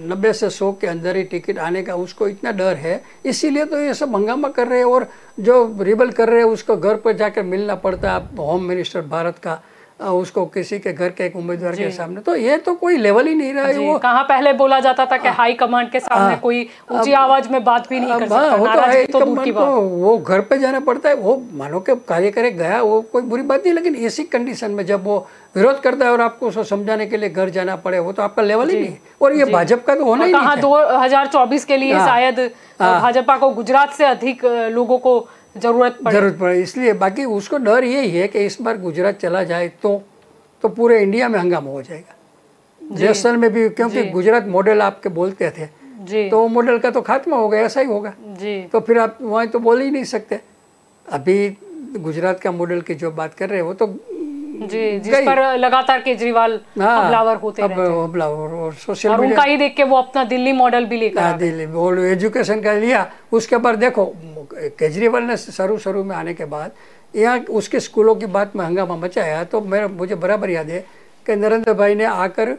90 से 100 के अंदर ही टिकट आने का उसको इतना डर है, इसीलिए तो ये सब हंगामा कर रहे हैं। और जो रिबल कर रहे हैं उसको घर पर जाकर मिलना पड़ता है, होम मिनिस्टर भारत का, उसको किसी के घर के एक उम्मीदवार के सामने, तो ये तो कोई लेवल ही नहीं रहा है। वो कहाँ पहले बोला जाता था कि हाई कमांड के सामने कोई ऊंची आवाज में बात भी नहीं कर सकता, नाराजगी तो दूर की बात। वो घर पे जाना पड़ता है, वो मानो के कार्य करे गया, वो कोई बुरी बात नहीं, लेकिन ऐसी कंडीशन में जब वो विरोध करता है और आपको उसको समझाने के लिए घर जाना पड़े, वो तो आपका लेवल ही नहीं। और ये भाजपा का तो होना ही नहीं। 2024 के लिए शायद भाजपा को गुजरात से अधिक लोगों को जरूरत पड़े, इसलिए। बाकी उसको डर यही है कि इस बार गुजरात चला जाए तो पूरे इंडिया में हंगामा हो जाएगा, जैसल में भी, क्योंकि गुजरात मॉडल आपके बोलते थे तो मॉडल का तो खात्मा हो गया, ऐसा ही होगा तो फिर आप वहाँ तो बोल ही नहीं सकते। अभी गुजरात का मॉडल की जो बात कर रहे हैं वो तो जिस पर लगातार केजरीवाल हमलावर होते रहते हैं, और सोशल और उनका ही देख के वो अपना दिल्ली मॉडल भी लेकर दिल्ली और एजुकेशन का लिया। उसके बाद देखो केजरीवाल ने शुरू में आने के बाद यहाँ उसके स्कूलों की बात में हंगामा मचाया, तो मुझे बराबर याद है कि नरेंद्र भाई ने आकर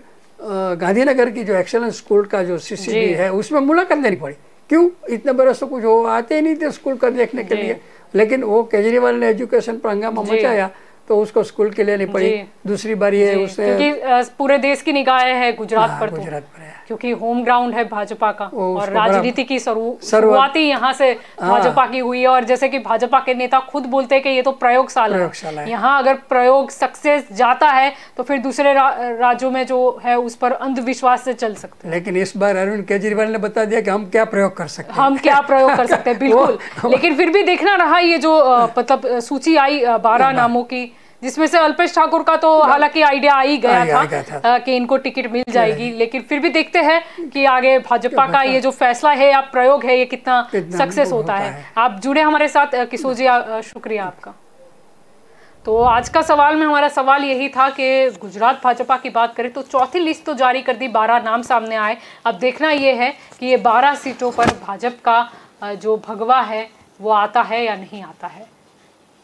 गांधीनगर की जो एक्सेलेंस स्कूल का जो CCB है उसमें मुलाकात लेनी पड़ी। क्यों? इतने बरस तो कुछ हो आते ही नहीं थे स्कूल का देखने के लिए, लेकिन वो केजरीवाल ने एजुकेशन पर हंगामा मचाया तो उसको स्कूल के लिए नहीं पड़ी। दूसरी बार ये उसने, क्योंकि पूरे देश की निगाहें है गुजरात पर, गुजरात पर है, क्योंकि होम ग्राउंड है भाजपा का और राजनीति की शुरुआत ही यहाँ से भाजपा की हुई है। और जैसे कि भाजपा के नेता खुद बोलते हैं कि ये तो प्रयोगशाला है, यहाँ अगर प्रयोग सक्सेस जाता है तो फिर दूसरे राज्यों में जो है उस पर अंधविश्वास से चल सकते हैं। लेकिन इस बार अरविंद केजरीवाल ने बता दिया कि हम क्या प्रयोग कर सकते हैं, हम क्या प्रयोग कर सकते हैं, बिल्कुल। लेकिन फिर भी देखना रहा ये जो मतलब सूची आई 12 नामों की, जिसमें से अल्पेश ठाकुर का तो हालांकि आइडिया आ ही गया था कि इनको टिकट मिल जाएगी। लेकिन फिर भी देखते हैं कि आगे भाजपा का ये जो फैसला है या प्रयोग है ये कितना सक्सेस होता है। आप जुड़े हमारे साथ किशोर जी, शुक्रिया आपका। तो आज का सवाल में हमारा सवाल यही था कि गुजरात भाजपा की बात करें तो चौथी लिस्ट तो जारी कर दी, 12 नाम सामने आए। अब देखना ये है कि ये 12 सीटों पर भाजपा का जो भगवा है वो आता है या नहीं आता है।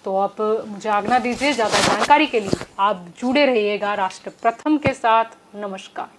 तो आप मुझे आज्ञा दीजिए, ज़्यादा जानकारी के लिए आप जुड़े रहिएगा राष्ट्र प्रथम के साथ। नमस्कार।